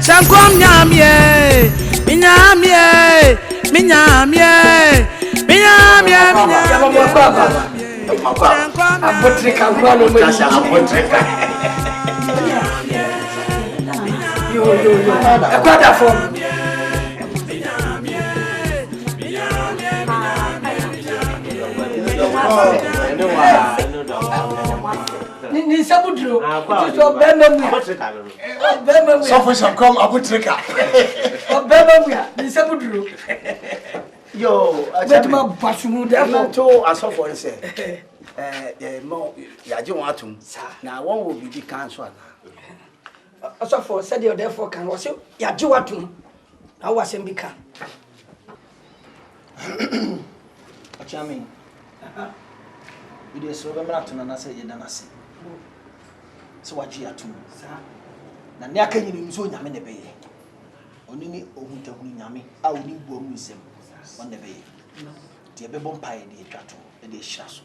Shankom nyamye, minyamye, minyamye, minyamye, Abotrika kwano mo. Abotrika. Yo. Ekwada fo. Ni sabudro. So bema mu. Bema mu. So for Shankom Abotrika. Bema mu ya. Ni sabudro. Yo, Betuma basumu defo to asofo nse. Mo ya je won atum. Na won wo bibi kan so ana. Asofo said you therefore can was ya je watum. Na wa sem bi kan. Achami. Video so be mra na say ye na se. So wa ji atum. Na ne aka nyini nso nyame ne beye. Oni ni ohuntahu nyame a oni bu mu nsem. On the bay. The baby pie, the cattle, and the shadow.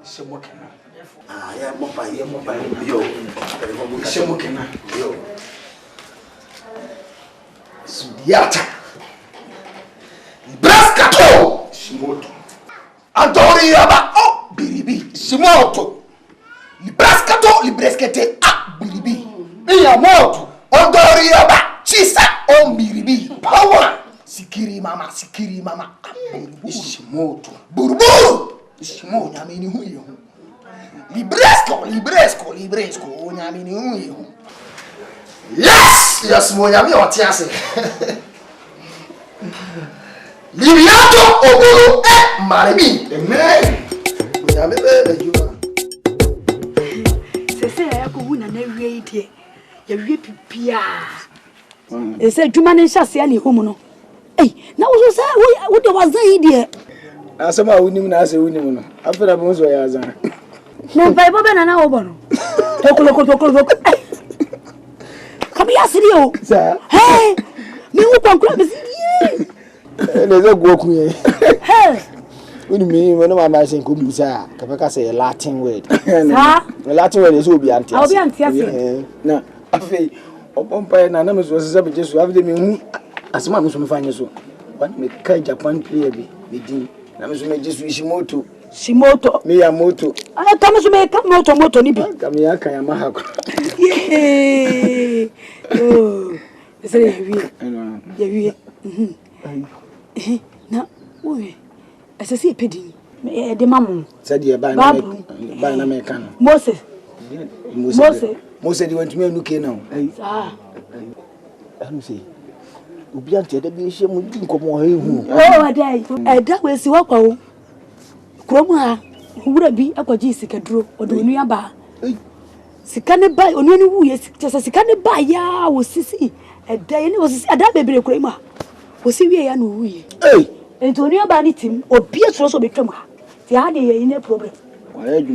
Shemokena. Yeah, Mopai, yo. Shemokena. Yo. Sudiata. Brascato. Shimoto. Antoriaba. Oh, Biribi. Shimoto. Librascato, librescete. Ah, Biribi. Miyamoto. Antoriaba. Chisa. Oh, Biribi. Power. Sikiri mama. Ishimoto. Buruburu. Ishimoto. Nyamini huyo. Libresco. Nyamini huyo. Yes, nyami otiase. Libiato ogoro maremi. Amen. Nyami be juma. Sese ya ko wuna na wie die. Ya wie pipia. Ese juma ne hyase ya ne homu no. Na wo so wo de wazan yi de. Asema wunim na ase wunim no. Afera bo so ya azan. Na pai bo be na wo bo no. Tokolo. Kabi asiri o. Sa. Hey! Me wo kwankura be si. Le ze goku ye. Hey! Wunim me no mama sen ko musa. Kapeka say Latin word. Sa. Latin word is obi antia. Obi antia se. Na afei opompa na me so se be Jesu afde me hu asema me so me fanye so. One me ka Japan player bi me din. Na me so me Jesu Shimoto. Me ya moto. Ana kama so me ka moto ni bi. Kama ya kan ya mahako. Yeah. Oh. Ese ya wie. Na we. Ese si epedi. Me de mamu. Said ye ba na me kan. Moses di want me nuke now. Ah. Anu say. Obi ante da bi hye mu di nkomo ha ehu. Oh, adai. Eda we si wakwa wo. Kromu ha. Wura bi akwaji sika duro. Odo onu aba. Sika ne ba onu ani wu ye sika ne ba ya wo sisi. Eda ye ne wo sisi ada bebere kura mu ha. Wo si wie ya no wu ye. Ento onu aba ni tim obi esoro so betwam ha. Ti ha de ye ne problem.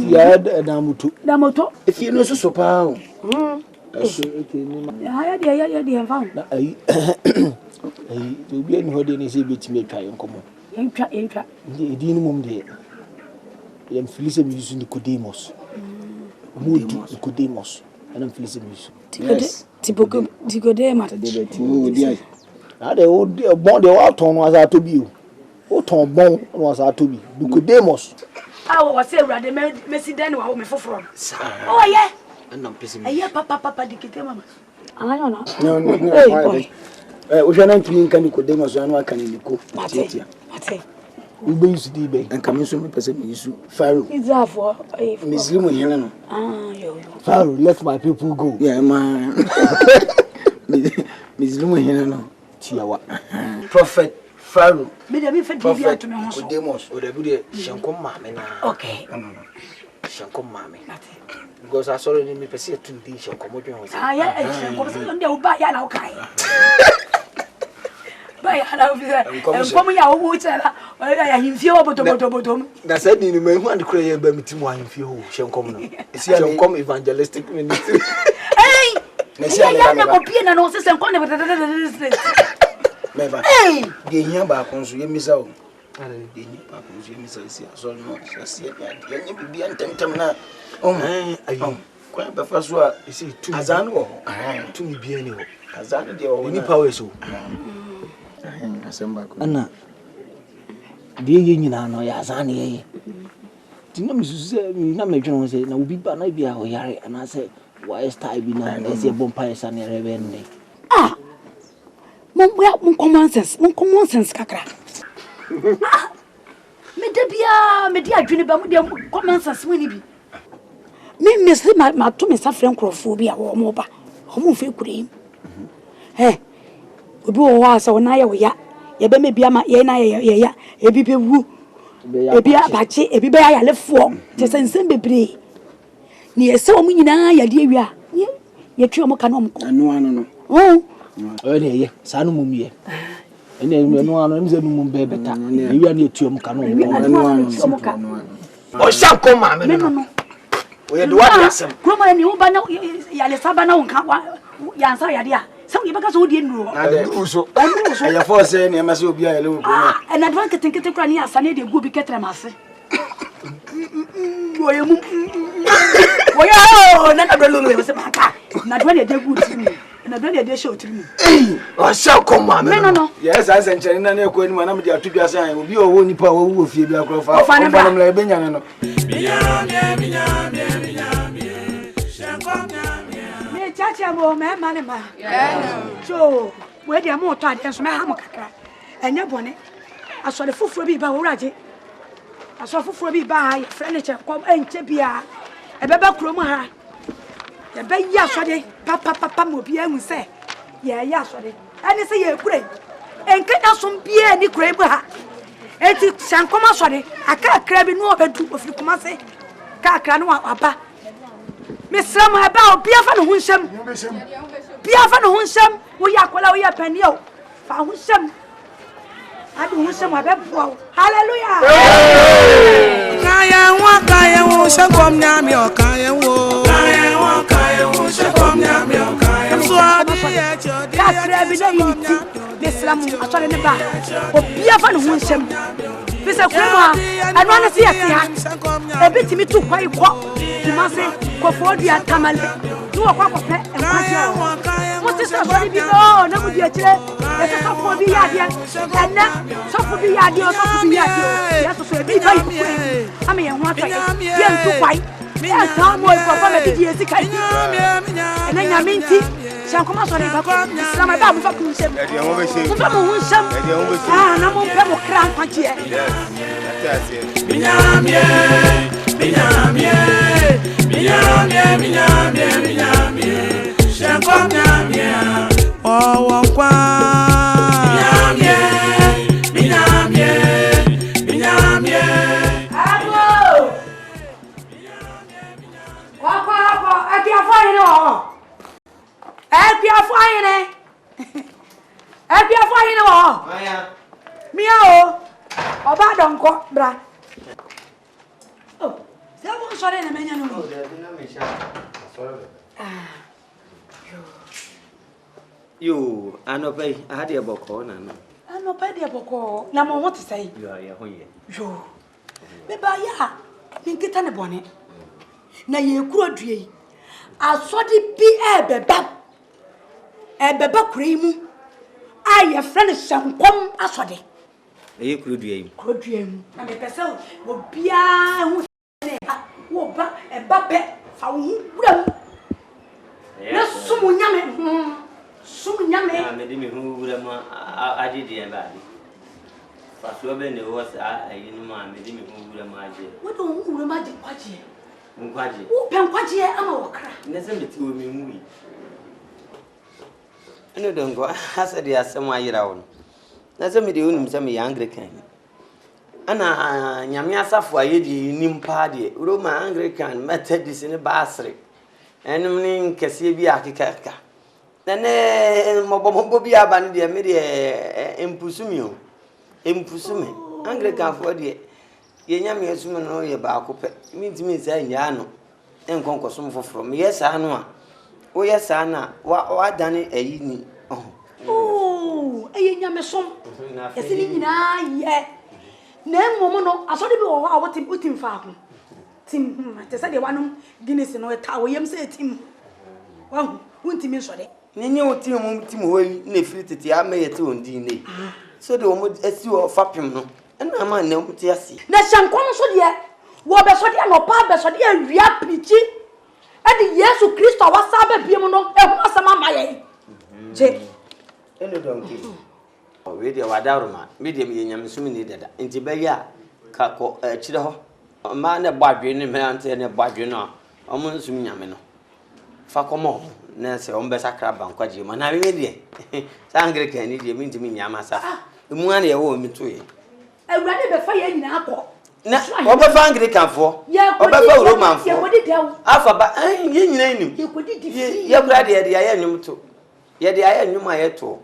Ya da mutu. Da moto. Efi no so pa o. Ya de enfa. Na ai obi ani ho de ne se betime twa yenkomo. Yentwa. Ndi ni mum de. Yem Felice mi yusu Nicodemus. Nicodemus. Anam Felice mi yusu. Nicodemus. Oh, dia. Ade o bon de wa ton no asa to bi o. O ton bon no asa to bi. Nicodemus. Ah, o se urade me den wa me foforo. Oh yeah. Anam pese mi. Aye papa dikete mama. Anya no. No. O jana ntimi nka Nicodemus anu aka ni Nico. Mate. Ugbe yusu di be. Anka me so me pese mi yusu. Pharaoh. Izafo. Muslim hena no. Ah, yo. Pharaoh, let my people go. Yeah, man. Muslim hena no. Tiawa. Prophet Pharaoh. Me dey me fe di bia to me ho so. Nicodemus, o de bu de Shankom mame na. Okay. Shankom mame. Because I saw me pese to di Shankom odwen ho. Ah, yeah, Shankom so ndey oba ya na ukai. Bye, hello, come ya wo chela. Ya himfie wo botobotom. Na said ni me hu and kura ye ba mitimu ahimfie ho Shankom no. Shankom evangelistic ministry. Hey! Ya na kopie na no se Shankom ne. Meva. Hey! De hia ba konso ye misa o. Ara de ni ba konso ye misa si aso no. Se ya ba. Ye ni bibia ntentem na. Ayo. kwan be fa so a isi tu azan wo tu mi bia ni ho azan de wo ni power so asemba ko ana de ye nyina no ya azan ye tinga mi susu mi na me dwon se na obi ba na bia ho yare ana se wa style bi na e se bompa esa ne rebe ne Mon common sense kakra. Me debia me dia adwene ba mu dia common sense mu ni bi. Me mesri ma to me safre nkrofo bi a wo mo ba. Wo mo fe kure. Obi wo wa sa wona ye wo ya. Ye be me bia ma ye na ye ya. Ebi be wu. Ebi abache, ebi be ya lefo. Te sensem bebre. Ni ese wo mu nyina ya de awia. Ye twa mo ka no mo ko. anu anu no ye sanu mumie ene no anu mze no mumbe beta ewia na etuom ka no o shanko ma me no o ye do what asem kuma ni uba na ya le saba na wonka ya ansa ya dia se wo beka so die nuro na de uso ya for say ne ma se obi a le wo and advance kete kura ni asane de go bi ketre mase oye mu oye na na do lo se maka na do na de good timi na do na de show timi o shanko ma me no yes I say ncheri na ko ni ma na me de atu biasa an obi o wo nipa wo wo fie bi akro fa o na me be nya no me chacha bo me mane ma so we de mo to ade so me ha mo kakra enya bone asore fufuro bi ba wo raje asore fufuro bi ba ya frene che ko enche bia e beba kuro mu ha ye be ya asore papa mo bia hu se ye ya asore eni se ye kure enke na som bia ni kure bu ha eti sankoma asore aka kra bi no obedu ofiri kuma se ka kra no aba mesram aba obia fa no hu nsam bia fa no hu nsam wo ya kwala wo ya pani o fa hu nsam adu hu nsam abebo hallelujah kaya wo shakom nyame o kaya wo shakom nyame o kaya wo so adi e chodi ka kra bi na yiti mesram asore ne ba obia fa no hu nsam bisa kuma anu ana si ya ebitimi tu kwai kwa timase ko fodi atamale tu wa kwa pe enkwase mo ti so bi no na mu di akire e se so fo bi ya de ena so fo bi ya de o so fo bi ya de ya so bi ba yi ama ye ho atwa ye ntu kwai ya ta mo ko fa me di esi kai ena nya minti shankoma so re ba ko islam ba mu fa ku nsem e de ho be se mu fa mu nsem e de ho be se na mo pe mo kra kwachi e minyamie shakom nyamie o wonkwa minyamie abo wako ati afanye no ati afanye no aya mia o oba donko bra oh se wo sore na menya no yo anopai ahade eboko na no anopai de boko na mo what say yo ya hoye yo me ba ya nkita ne bone na ye kuro due asodi bi ebeba kure mu aye friend shankom asodi eye kuro due mu na me pese obia hu ne ha wo ba eba be fa hu wura mu na sumu nyame na me de me hu wura ma agidi en ba di faso be ne wo sa ayi ni ma me de me hu wura ma age wo do hu wura ma je kwaje nkwaje wo pen kwaje ama wakra ne se me ti o me hu yi ene don go asa de asem ayira won na se me de unum se me Anglican ana nyame asafo ayedi nimpa de Roman Anglican Methodist ne basre enem ni kese bi akikaka ne mobo bi aba ne de me de empusumi Anglican fo de ye nyame asum no ye ba akopɛ mintimi nsa nya no enkonkosom foforo me yes anu a wo yes ana wa dane ayi ni oh eye nyame som ese ni nyina ye na mmomo no asode bi wo a wotim fa ho tim te say the one Guinness no ta wo yem say tim wa untimi so de nenye otim mo tim ho yi na firi tete ama yete ondi ne so de o asi o fapem no na ma na o ti ase na shankom so de wo be so de no pa be so de awia prichi ade Yesu Kristo wa sabe biem no e ho asama maye je eno donki o we de wadaruma me de me nyamsum ni dada nti ba ya ka ko chire ho ma na badwe ni me ante ne badwe no omo nsum nyame no fa komo na se o mbesa kraba nkwaje ma na we de sangre kan ni de minti mi nyama sa mu an ye wo mi to ye awurade be fa ye nyina akọ na o be fa Anglican fo o be fa Roman fo afa ba ye nyina nim ye kura de ye ya nyum to ye de ya nyum aye to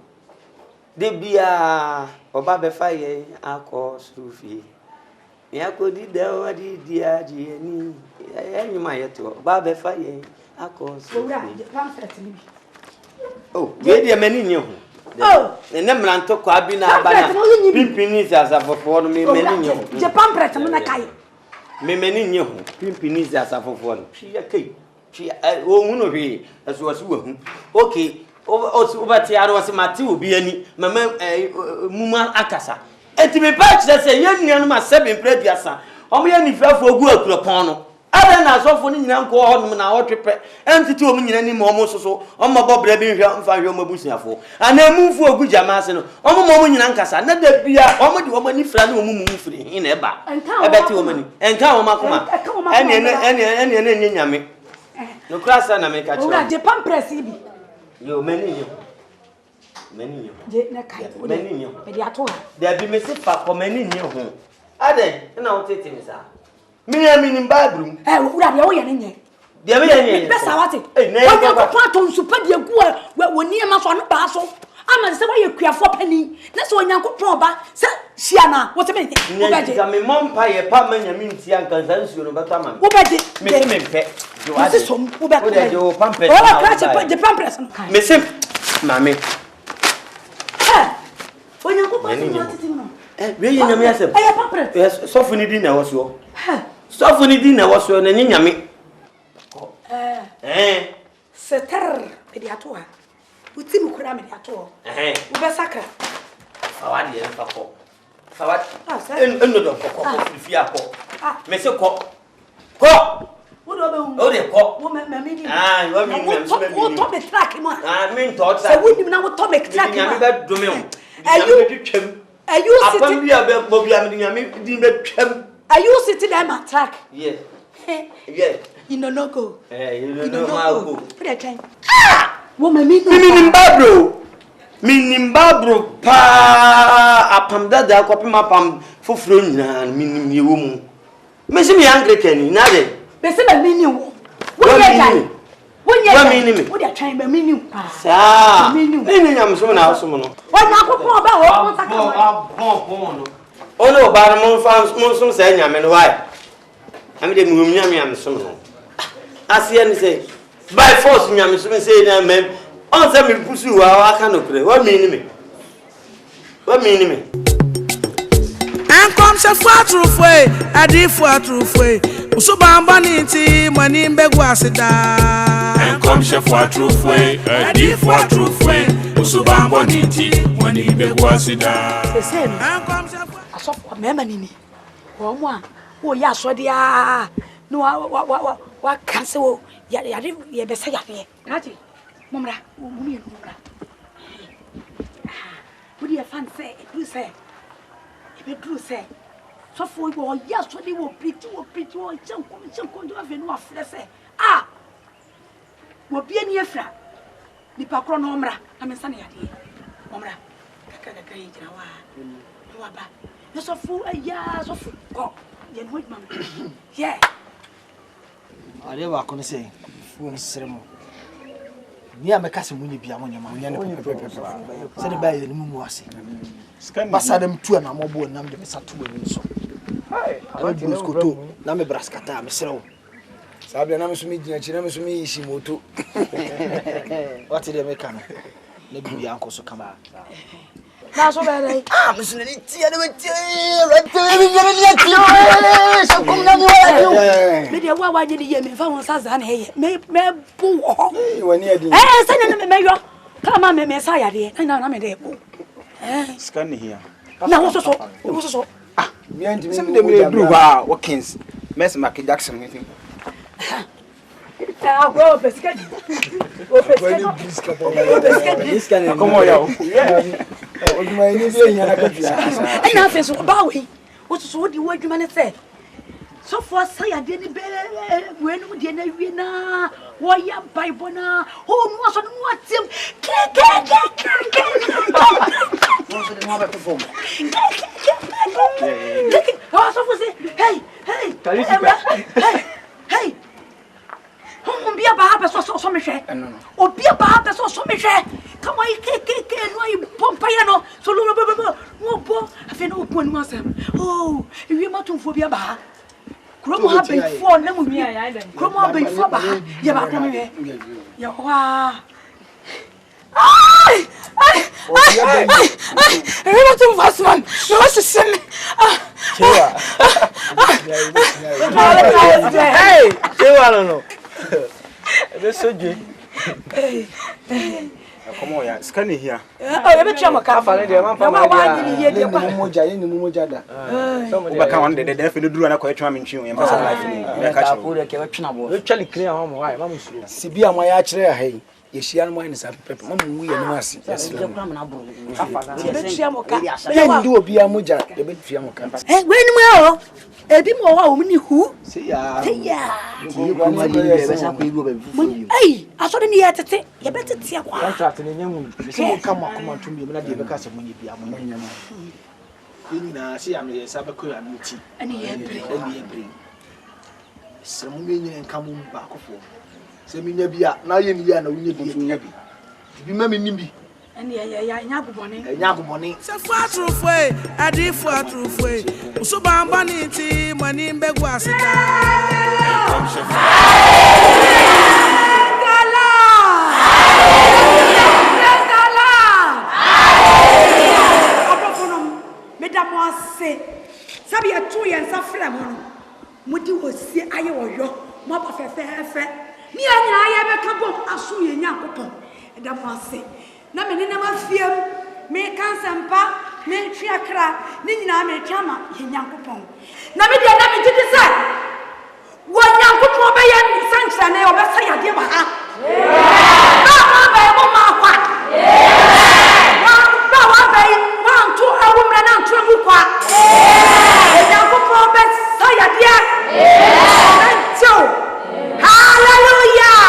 de bia o ba be fa ye akọ sufi ya ko di de o di dia ji ni ya nyum aye to o ba be fa ye akọ sufi oh we de mani nyi ho oh ne mranto kwa bi na aba na pimpini asafofo no me mani nyi ho je pampret mo na kai me mani nyi ho pimpini asafofo no hwi ya kai hwi o hu no hwi aso aso wa hu okay o ba ti aro se mate obi ani mama muma akasa enti me pa kire se ye nuanu ma 7 preduasa o mo ye ni fafo ogu akuropon no ada na asofo ni nyina nko ho na wotwepe entiti o mo nyina ni mo mo soso o mo bobra bi hwa mfa hwa mo busuafo ana mufu ogu jama ase no o mo nyina nkasa na da bia o mo de o mani fra na o mu firi hin na eba ebeti o mani enka o makoma ene nyame no klasa na me ka chiro ora je pampres bi yo mani nyo je na kai mani nyo be dia to ha da bi me se fa ko mani nyo ho ade na o tete mi sa mi ni mbabrum ura de wo ye ne nye de be ye nye be sa wate na wo ko aton supa de gu woni e ma so no ba so ama se wa ye kuafo pani na se onyankopon ba se hia na wo se me wo ba je ka me mompa ye pa ma nyame ntia nkansa nsuo no beto ama wo ba je me se me pɛ yo ade so wo ba wo de je o pampers wo ba ka che je pampers no me se mame onyankopon se no titi no we ye nyame asem pampers so funi di na wo so so funi di na wo so na nyame seter pediatua uti mu kura mediatua wo be sakra fawadi en fako fawadi en no do fako fi akọ me se ko wo do be o de ko wo me mi di wo mi wo to be track mo me to track se wo di na wo to be track mo nyame be do me o nyame be twam ayu city apam bia be bo bia me nyame di be twam ayu city dem attack yes yes you no go you no go put that time wo me mi Mbabro pa apam dada akopim apam foforo nyina minim ye wo mu me se me Anglican na de be se ba mini wo ye dai wo de twan ba mini pa sa ni nyamso na aso mo no o na akopon ba wo ko saka no ono ba mo fa mo so sa nyame no why am de mu nyame am so no asia ni say by force nyame so me say na mem on se me pusu wa aka no kre wa mi ni me ankom se fuatrufwe adi fuatrufwe usubamba niti mwani mbegu asida ankom se fuatrufwe adi fuatrufwe usubamba niti mwani mbegu asida ankom se asofo mema nini wo mo a wo ya sodia no wa kanse wo ya be se ya be ati momra mumie momra wo dia fan say du say so for wo ya sodi wo piti wo chanko do avenu afre say wo bia ni afra nipa kro no momra na me sane yade momra kaka yira wa ba yo so fu so fu ko ye no mam yeah are wa ko ne say fu nsremo ni ameka se munye bia mo nyama nya ne pepe se de ba ye ni mu ase basadem tu na mo bo nam de mesatu ani so hai do skoto na me braskata me serew sabe na me so mi gina chi na me so mi yishi moto what de me kan na bia anko so kama Na so be dey. Ah, Mr. Tia, the right so come na me wa. Me dey wa je dey me fa won sasa na he. Me bu ho. Wani adi. Say me yo. Come on, me say ya dey. Na me dey bu. Scan here. Na wo so. Ah, me anti me. Some dem dey do ba Watkins. Messi Michael Jackson anything. Ah, go pescade. Go pescade. Come on, yo. Oduma ni bi enya na katua. Na fe so ba we. Wo so di wadwuma ne se. So for say ya dey ni be we no dey na wie na. Wo ya Bible na. Oh no so no atim. No so dey no ba perform. Oh so for say hey. Hey. Obi aba ha peso so me hwe. No. Obi aba ha peso so me hwe. Come on ke no ai pompa ya no. So lo no bo afi no opu anu asem. Oh, ewie matumfo bi aba ha. Kromo ha be fo na mu wi. Kromo ha be fo ba ha. Ya ba kromo hwe. Ya wa. Ai! Ewie matumfo asman. No was sem. Hey, Chewa no. This so good. Come on, yeah. Scan here. Oh, you be try maka Afa ne de man fa ma ma wa ni ye de Ni kwa. mo moja da. Uba kan de fe no duru na ko etwa me ntwi yem pasa life ni. Me ka Ka cho. ko de ke wetna bo. You chali clear am why? Ma musuru. Sibi amwa ya kire ha yi. Ye hia no mo ni sa pepe. Ma mu ye no ase. Yes. You be try maka. Ye ndi obi amoja, ye be tua mo kan. Eh, we ni mo o. Ebi mo wa o ni hu. See ya. Yeah. Ye Hey, aso de ni ye tete. Ye be tete akwa. Contract ni nyam. Se mo ka mo akoma tum bi na de be ka se mo nye bia mo nya ma. Yini na se ya me ye sa be ko ya no ti. Ani ye bre. Ani ye bre. Se mo me nyine nka mo ba akofo. Se me nya bia na ye ni ya na wo nya bi. Bi ma me nim bi. Ani ya nya gubone. Nya agobone. Se fuatrufwe, adi fuatrufwe. Usubamba niti mani mbegu asida. Mesdames, sabi ya tu ya nsa fra mo no. Modi wosi aye woyo. Mo ba fefe. Ni anya aye be ka bom aso ye nya akopon. Mesdames, na me ne na mafiem. Me kansampa, me twiakra, ni nyina me twama ye nya akopon. Na me dia na me titi se. Wo nya akopon be ye sanchira na ye obesa ya de ba ha. Na ma ba e mo ma kwa. Na wa ba e wantu awumra na ntu mu kwa. Nya akopon be sa ya de. Hallelujah.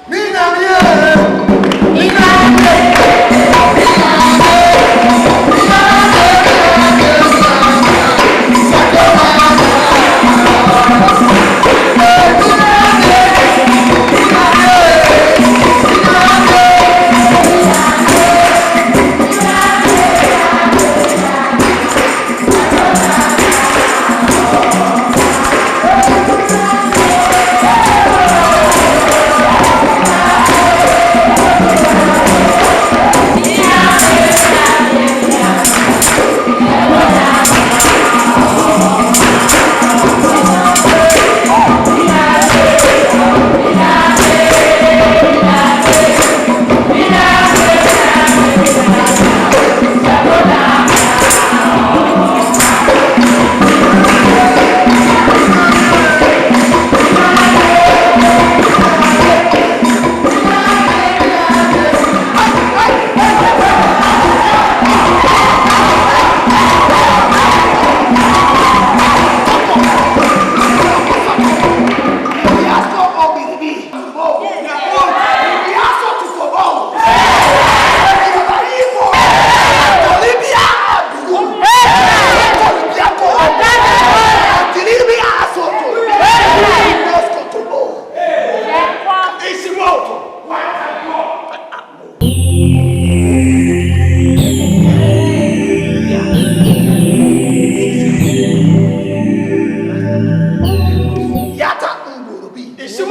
Minamie!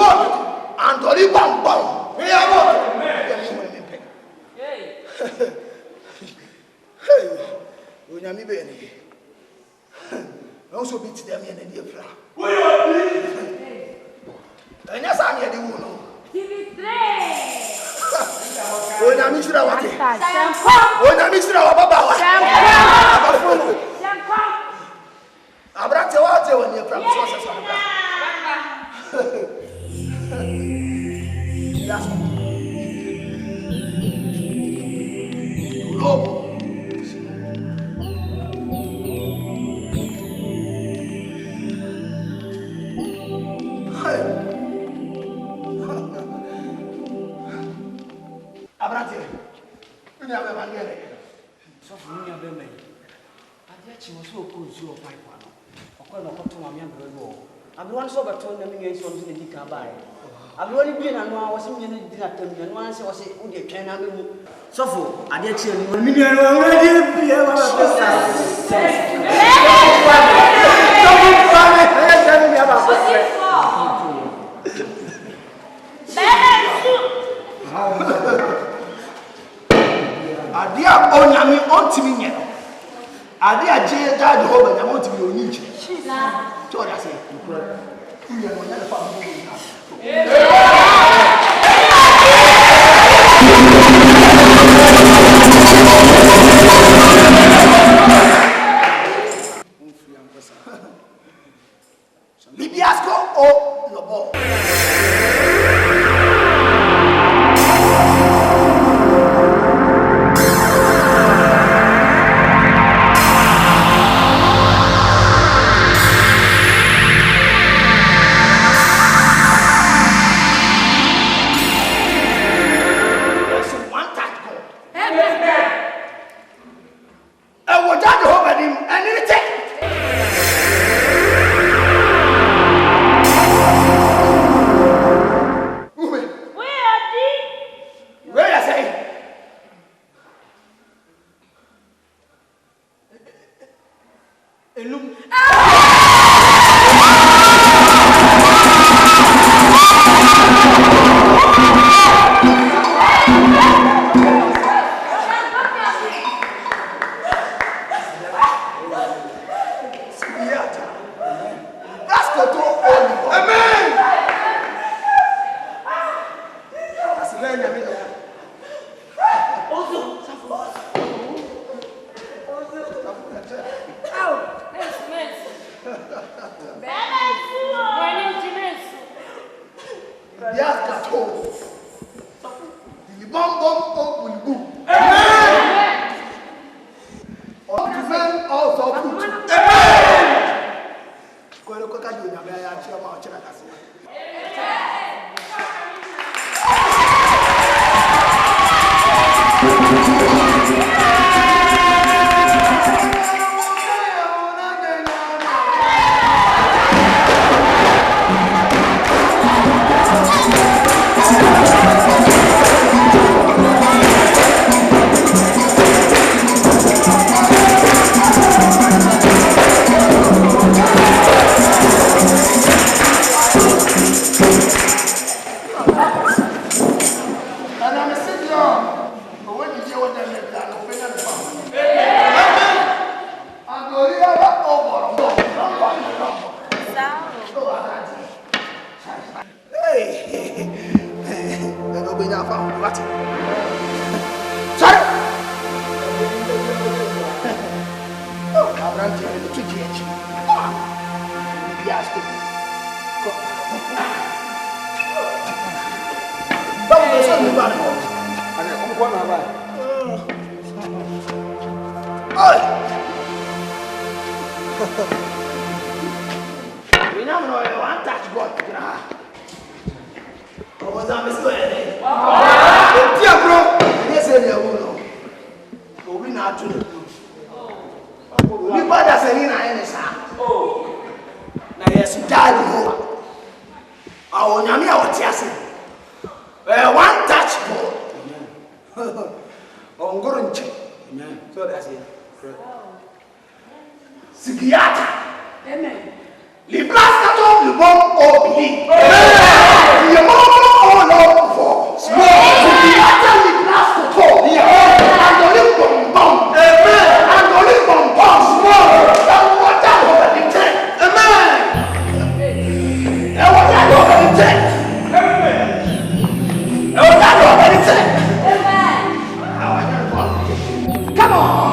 vote Anthony Bambam. We are vote. Hey, when I'm even also beat them in the dear flower. And yes, I'm here. When I'm Mr. Awati, when I'm Mr. Awababa, I brought you out when you're from sources on Abrante, you never get it. So, you never made it. I yet you was so cool, so pipe one. Of course, I to my younger boy. I'm the one so but told them against something he can buy. I've only been and I was in the dinner and once I was in the China. So, for I yet you already Adia onyame ontimi nye no ade agye dad ho ba nyame ontimi oni nche to da say nkura uye no nya fa mo Libiasco o lobo Sigiata. Amen. Libras kato libom obili. Amen. Come on.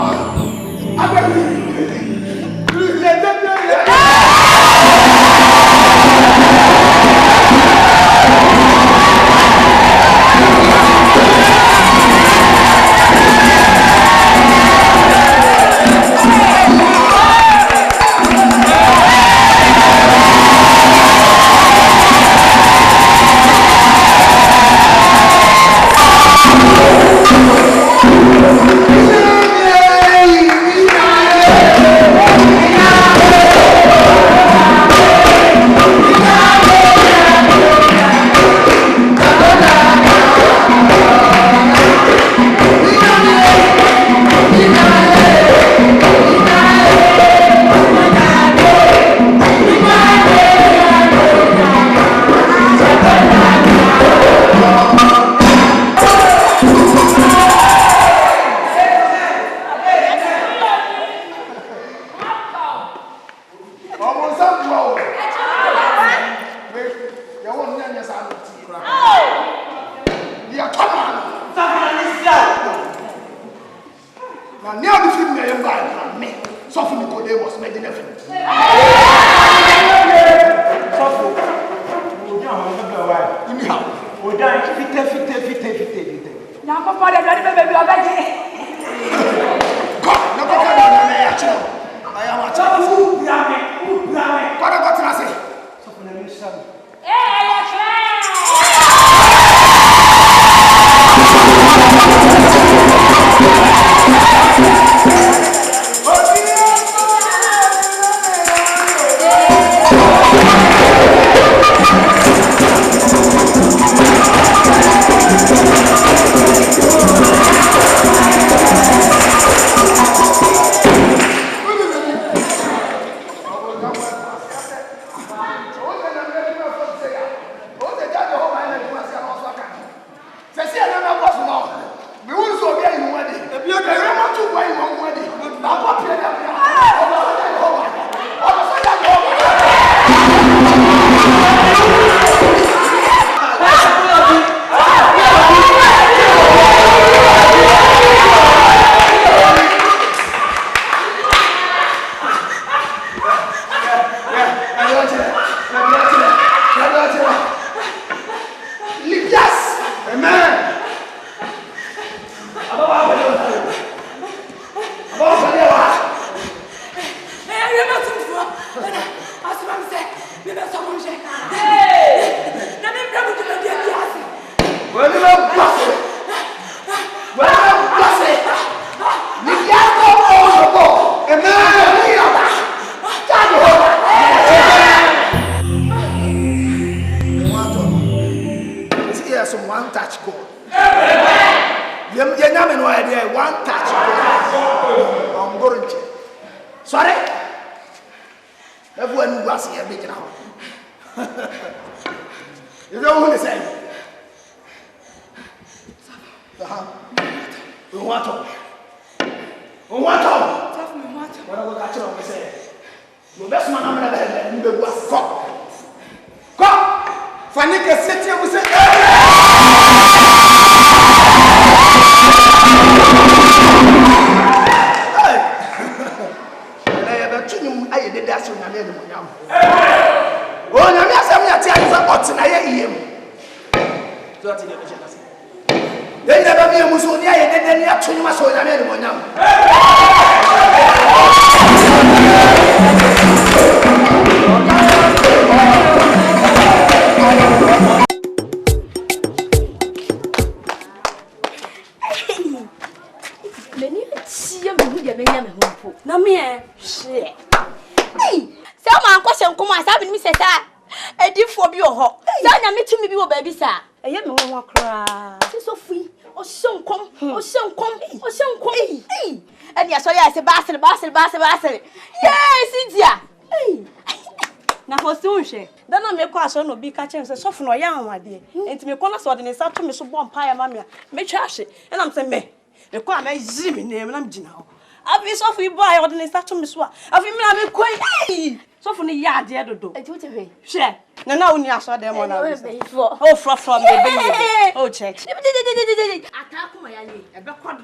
So no be catching say so no ya anwade enti me kona so de ne sa to me so bom pa ya mamia me twa hye e na me say me ko am ziri me name na me gina ho abi so fu boy o de ne sa to me so abi me na me koi So for the yard, dear Dodo. I told you. Share. No, no, only I saw them on our before. Oh, from the baby. Oh, check. Attack my alley. Attack my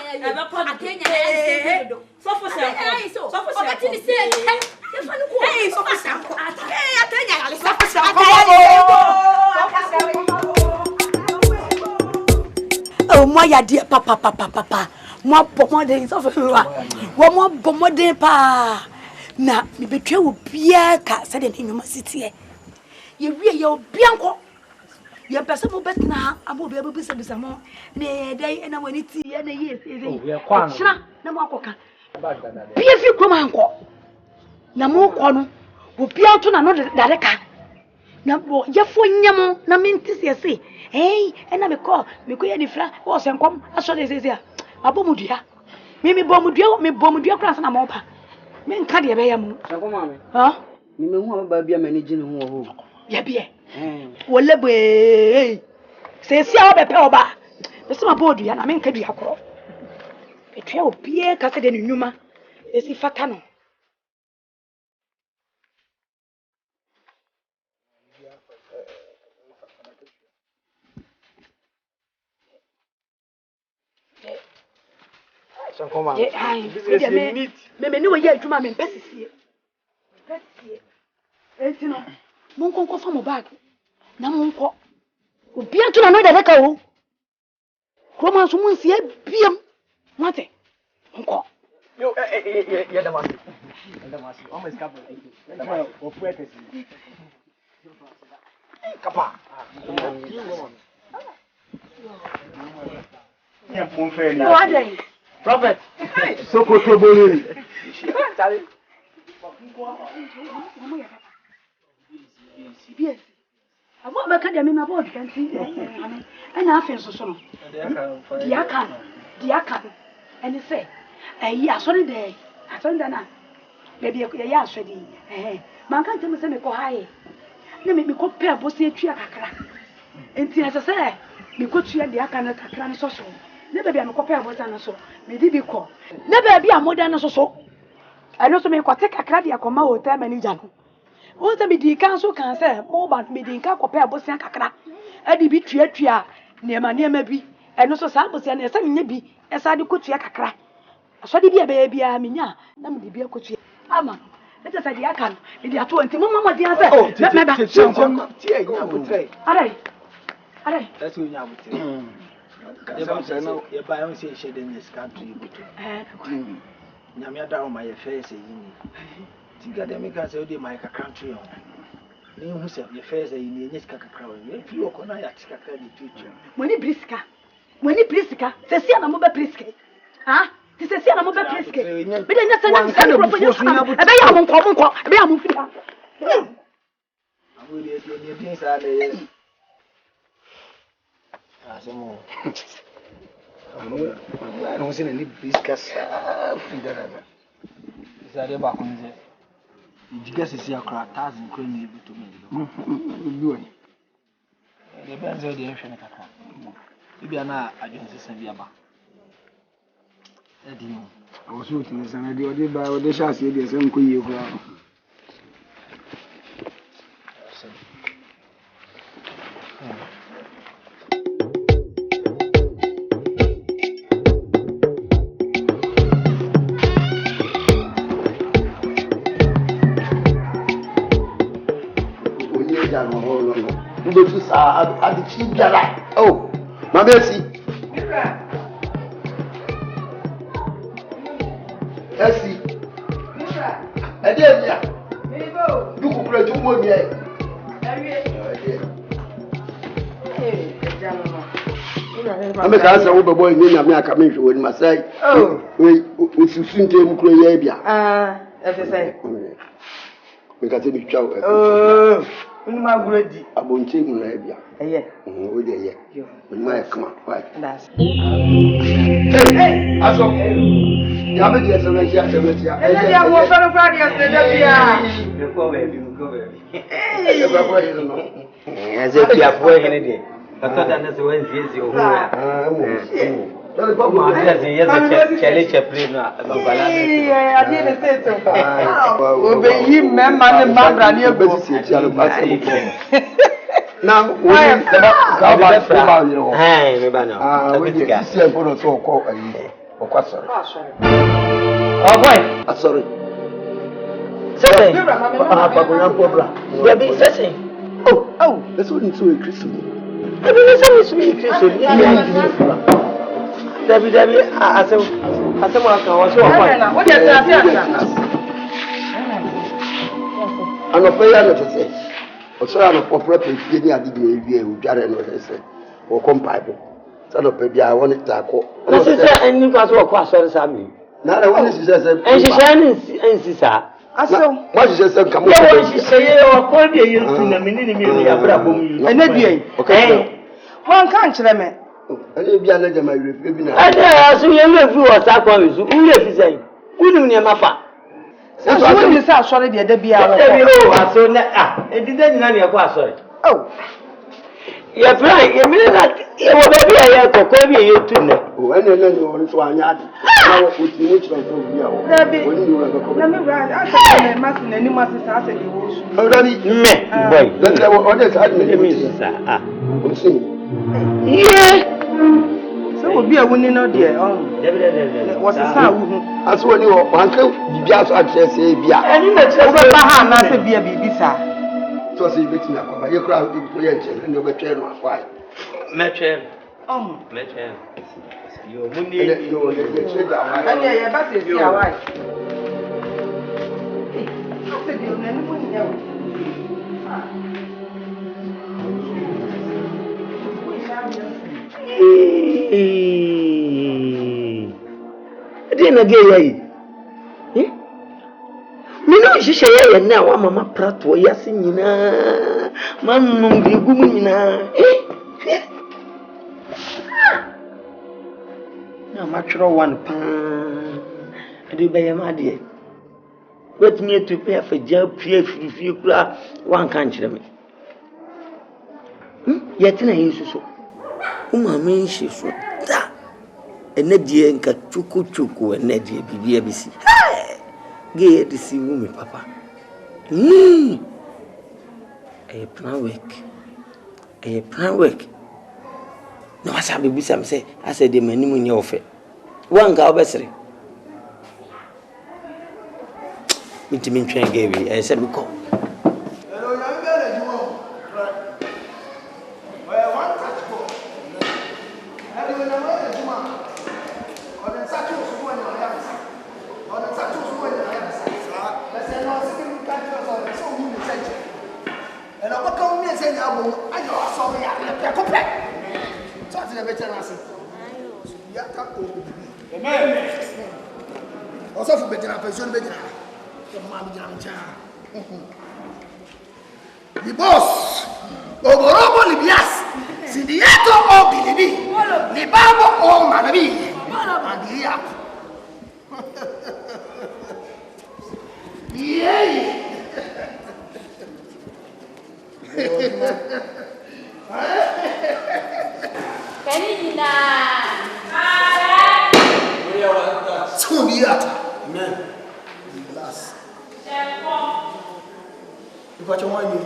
alley. So for some. So for some. Hey, so for some. Hey, I oh, my dear papa. More pomade so for one more pomade pa. Na me betwe wo bia ka se de nyuma sitie ye wie ye obianko ye pese mo betna abo bia bisa bisa mo ne dai na wani ti ye na ye chira na mo akoka bia fi krom anko na mo ko no wo bia to na no dare ka na bo ye fo nyam na minti se se na me ko ye ni fra wo se nkom aso de se abo mudua me bomudua kra na mo pa men ka de be ya mu Sako mame. Ha? Me hu aba bia manage ne hu ho. Ya bia. Wole be. Se sia obe pe oba. Be se ma bodu ya na men ka dua kro. Etwe obie ka se de nnwuma. Esi fata no. Sako mame. Me ni wo ye adwuma me pesisie. Etino. Mon konko fa mo bag. Na mon ko. Obi anto na no da ka o. Roma so mun sie biam. Mate. Nko. Yo, yeah, the master. The master. Almost couple. The master. Or practice. Kapa. Yeah, phone friend. What day? Prophet. So kotoboli. Charlie. Yes. I want back at me about can see. And I feel so. Diakan. And he say, yeah, sorry day. I told Dana. Maybe a year ready. Man can't tell me say me go high. Let me compare both the tree kakra. And as I say, me go to the akana kakra so. Never be a compare both and so. Me did be call. Never be a modern so. I know so me ko take kakra dia koma hotel manager. O se me di kan so kan say mo ba me di kan compare both and kakra. E di bi tua niema bi. E no so sa both and e sa nya bi. E sa di ko tua kakra. So di bia be bia menya na me di bia ko tua. Ama. Let us say the akan. Me di ato enti mo mama di answer. Me ba. Tie nya botre. Arai. That's you nya botre. You buy on say she in this country botre. Nyame da o my face yini. Tigade me ka say o dey my country on. Ni hu say your face yini enye sika kakra o. E fi okona ya tika kakra di tutu. Money briska. Se sia na mo be briska. Ha? Ti se sia na mo be briska. Me dey nya say na say pro for. E be ya mo nko. E be ya mo fia. Abu dey dey say na yes. Asemo. I don't see any biscuits. Zare ba kunze. Jiga sisi akra tazi nkweni ebi to me. Duwe. Le benzo de ehwe ne kakra. Ibi ana adwen sisi bi aba. Edi no. Osu tini sana di odi ba odi shasi di ese nkoyi ekura. Oh, my mercy. Essie. Adia. You could play 2 more years. I'm a cancer over boy, you know, I come in with my side. Oh, we soon came to Yabia. As I say. We got any chow. Oh, my ready. I won't take you, Yabia. Yeah. Oh, dear. We might come up. That's hey, I saw you. Have a yes, and I was very proud yesterday. You go, baby. As if you are going in it. I thought that was Wednesday. Chele Chaplin. Obey him, man, and Mambra near Now, Hey, oh boy, sorry. Oh, that's what it's so Christian. Debbie, I said, I'm a proper getting at the who Jared or compatible. Son of baby, I want it to tackle. and you got to across the Sammy. Now, I want to say, and she and sister. I saw what you just said, come on, she say, or call me you to the minute, and then okay. One can't tell me. I saw you live through a sack on you. Who is saying? Who do you have? So when you say sorry, the be out. I saw that. It didn't know your sorry. Oh, you're right. You mean that you will be a year to call me you too. When you want to one yard, now with you, which one when you let me ride. I must in any master house and you will. Already, boy, then there were others admin. Yeah. So would be a winning out there. What's the sound? As when you are uncle, you just say, Bia. And you let us be a baby, sir. So, see, it's not you crowd in creation and you'll be trained on why. Metchen. Oh, Metchen. You're winning. You're didn't get me no she say now wa mama prato yase nyina manum de gumu nyina na matro one pa ade be yam ade wetumi to pay for job pie fifie kura wan kan kire me yetina yesu so uma me shi so da enadie nka chuku enadie bibia bisi get to see me, Papa. A plan work. No, I shall be some say, I said the many money offer. One cow bestry. Intimate train gave me, I said, we call. Also for better pension better. The boss Oborobo Libias Sindiato o Bilibi Libabo o Manabi and here. Yay! Kenina. Amen. Last. You got your money.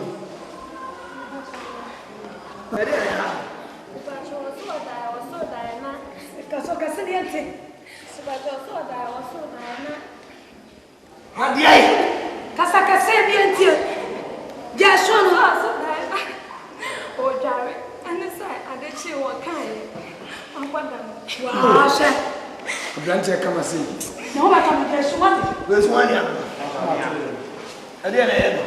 Blanche, come and see. No, I can't get one. Where's one? I didn't know.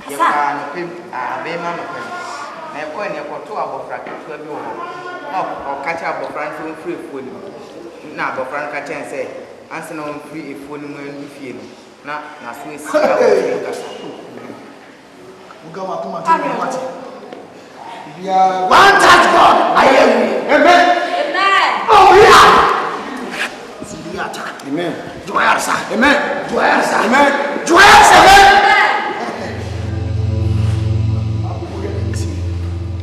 You can't pay a man of him. I point you for 2 hours to every one. Or catch up a friend from free food. Now, but Frank can say, answer no free if one when you feel. Not Swiss. One touch God. I am. Amen. Oh, yeah. Amen. Joyous. Amen. Joyous. Amen. Joyous. Amen.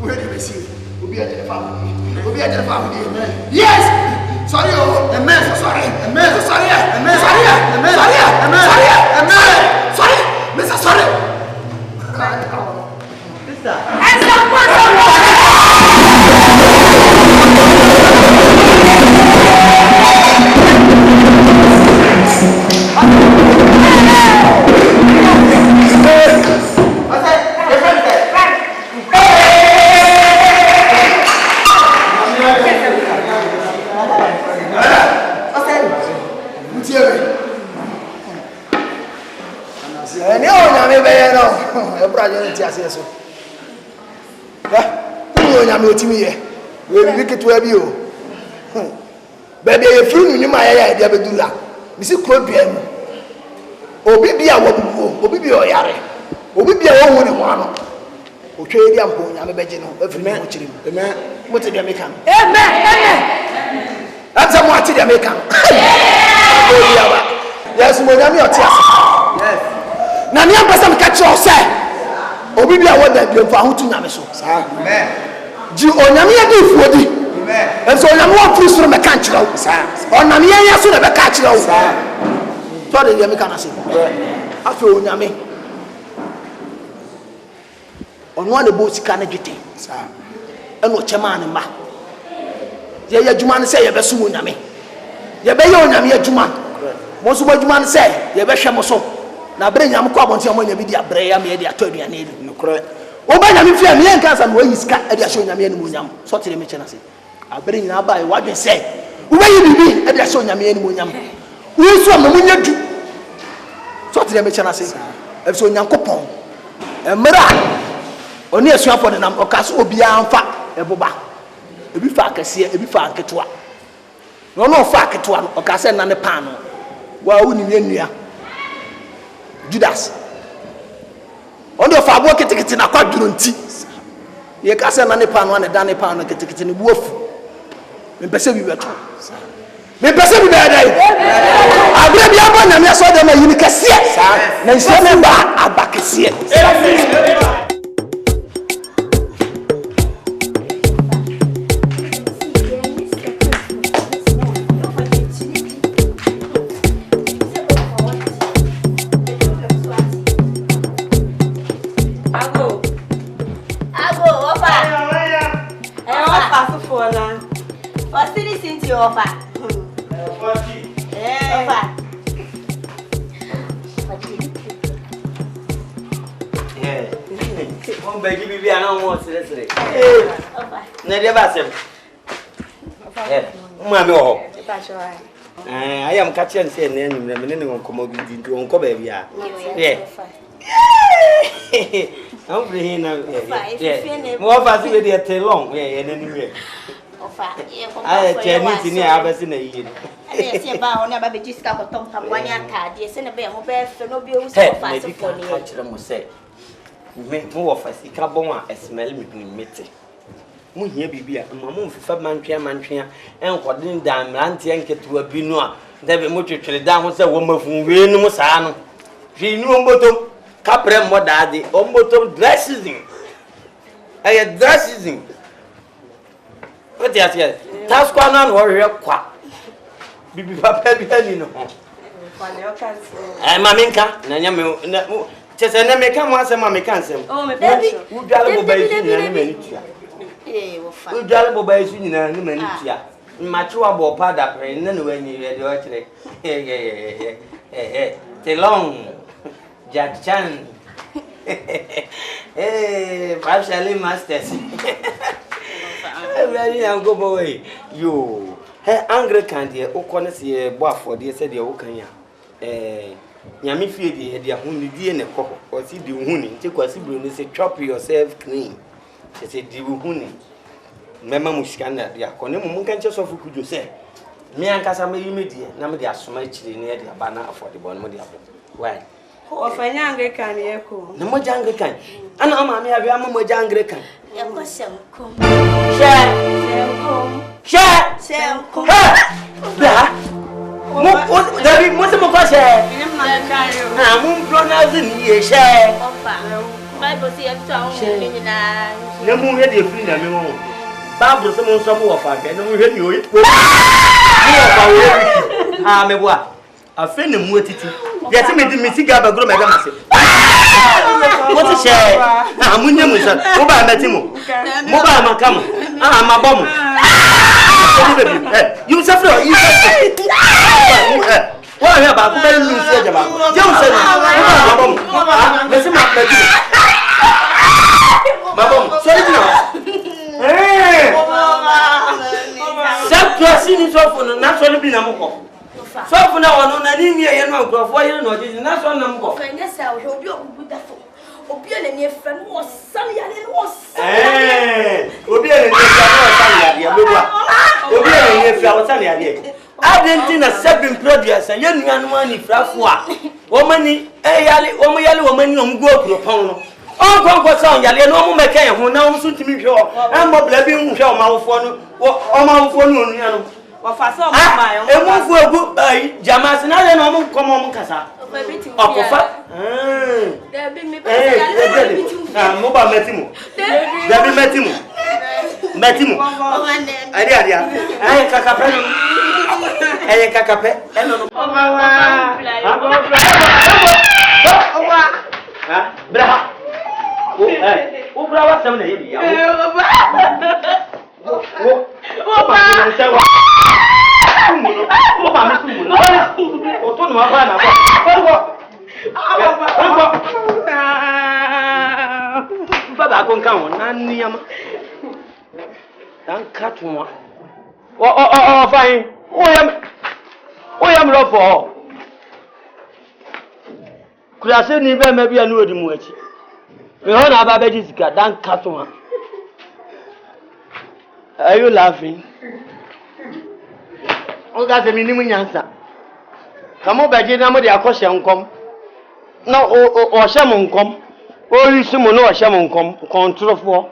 Where do we see? We'll be at the family. We'll be at the family. Amen. Yes. Sorry, oh, amen. Sorry, amen. Sorry, amen. Sorry, amen. Sorry, amen. Sorry, amen. Sorry, Mr. Sorry. Sister. Baby, if you knew my idea, but do that. Missy Clobian, Obi a woman, Obi or Yare, Obi a woman, one. Okay, I'm going. I'm a vegetable. Every man, what did they make? Amen. That's a what did they make? Yes, Madame, your tears. Yes. Now, the person catch your say. Obi a woman, you found to Namiso. Amen. Do Onamia do for thee. And so I'm more pleased from the country. On Namia, so never catch you. Sorry, the American. I feel Nami. On one of the boats can get it. And what your man and ma. Yea, Juman say, you're Bessu Nami. You're Bayonamia Juman. Most of what Juman say, you're Beshamoso. Now bring them come on to your money, be a brea, maybe a 30 and 80. No correct. Oh, by the fear, me and Cousin, where he's cut at the show Nami and Munyam. So to the mission, I say. I bring now by what they say. Where you be at the show Nami and Munyam. Who saw Munyam? So to the mission, I say. If so, Yankopon. A mirror. Only a swap for the number of Casso beyond fat, a boba. A be fat, a see, a be fat, get one. No fat at one, or Cassan and the panel. Well, we need Judas. On the far work ticket in a quadrant tea. You can send money pound one and Danny pound and get in the wolf. Me perceive you better. Me perceive you better. I believe you are one and I saw them a unique set. Then send back a back a set. I am catching saying name on commodity to uncle baby. Yeah. I'm bringing now. More fast with your tail long. Yeah, anyway. I tell you, I have seen a year. I see about never just got a tom from 1 year card. Yes, and a bear mobile for no bills. Maybe can't say. More of us, Caboma, a smell me. Mu here be a mamma for Mantria, and what didn't damn Lantianke to a binoa. There be much down was a woman from Renumusano. She knew bottom, Capra Modadi, or bottom dressing. I had dressing. But yes, task one on warrior quack. Bibi Papa, you know. Maminka, Nanyam, just a name come once a mammy cancel. Oh, my baby, who got a who jolly boys in a minute. Mature pada, and then when you read your trade. The long Jack Chan. Partially masters. Very young go away. You, her Anglican dear, O Connoisseur, Bois for dear said your Okanya. Yami feed the honey dear and cock, or see the honey, take what you say, chop yourself clean. She said, "Do honey." Mamma Muskana, the Akonim can just offer could you say? Me and Cassama immediate, Namadi are so much near the banner for the bottom of the apple. Why? Of a young Grecan, echo. No more young Grecan. And I'm a more young Grecan. Share, there is most of us. I'm pronouncing ye share. Bible see a town. No more ready for freedom. Bible some of fact, and we hear you. Ah, me boy. A friend of Mutiti. Yes, I made the Missiga Bagro Megamasi. What is share? I'm Munyamusa, Moba Matimo, Moba Macam, my bomb. You suffer, you suffer. What about the Lucia? Johnson, my bomb. Listen, my bomb. Sorry, hey, Saptressing is often naturally been a mock. So for now, on an India and no growth, why you know this is not one number. Yes, I will be beautiful. Obian and your friend was sunny and it was. Eh, Obian and your sunny. I didn't think a 7 produce and young money for woman, woman, go to a pound. Oh, go sound, Yali, no mechanic who now soon to me sure. I'm not blaming show my phone or my phone. What for some my own for a good Jamas and I don't know come on Casa. There be mobile Metimo. There be Metimo. I Cacape. Oh, fine. Oh, I'm love for. Could I say never maybe I knew the much? We don't have a Jessica, don't cut one. Are you laughing? Oh, that's a minimum answer. Come over, Jenna, the Akosha come. No, or Shamon come. Or you summon no Shamon come, control for.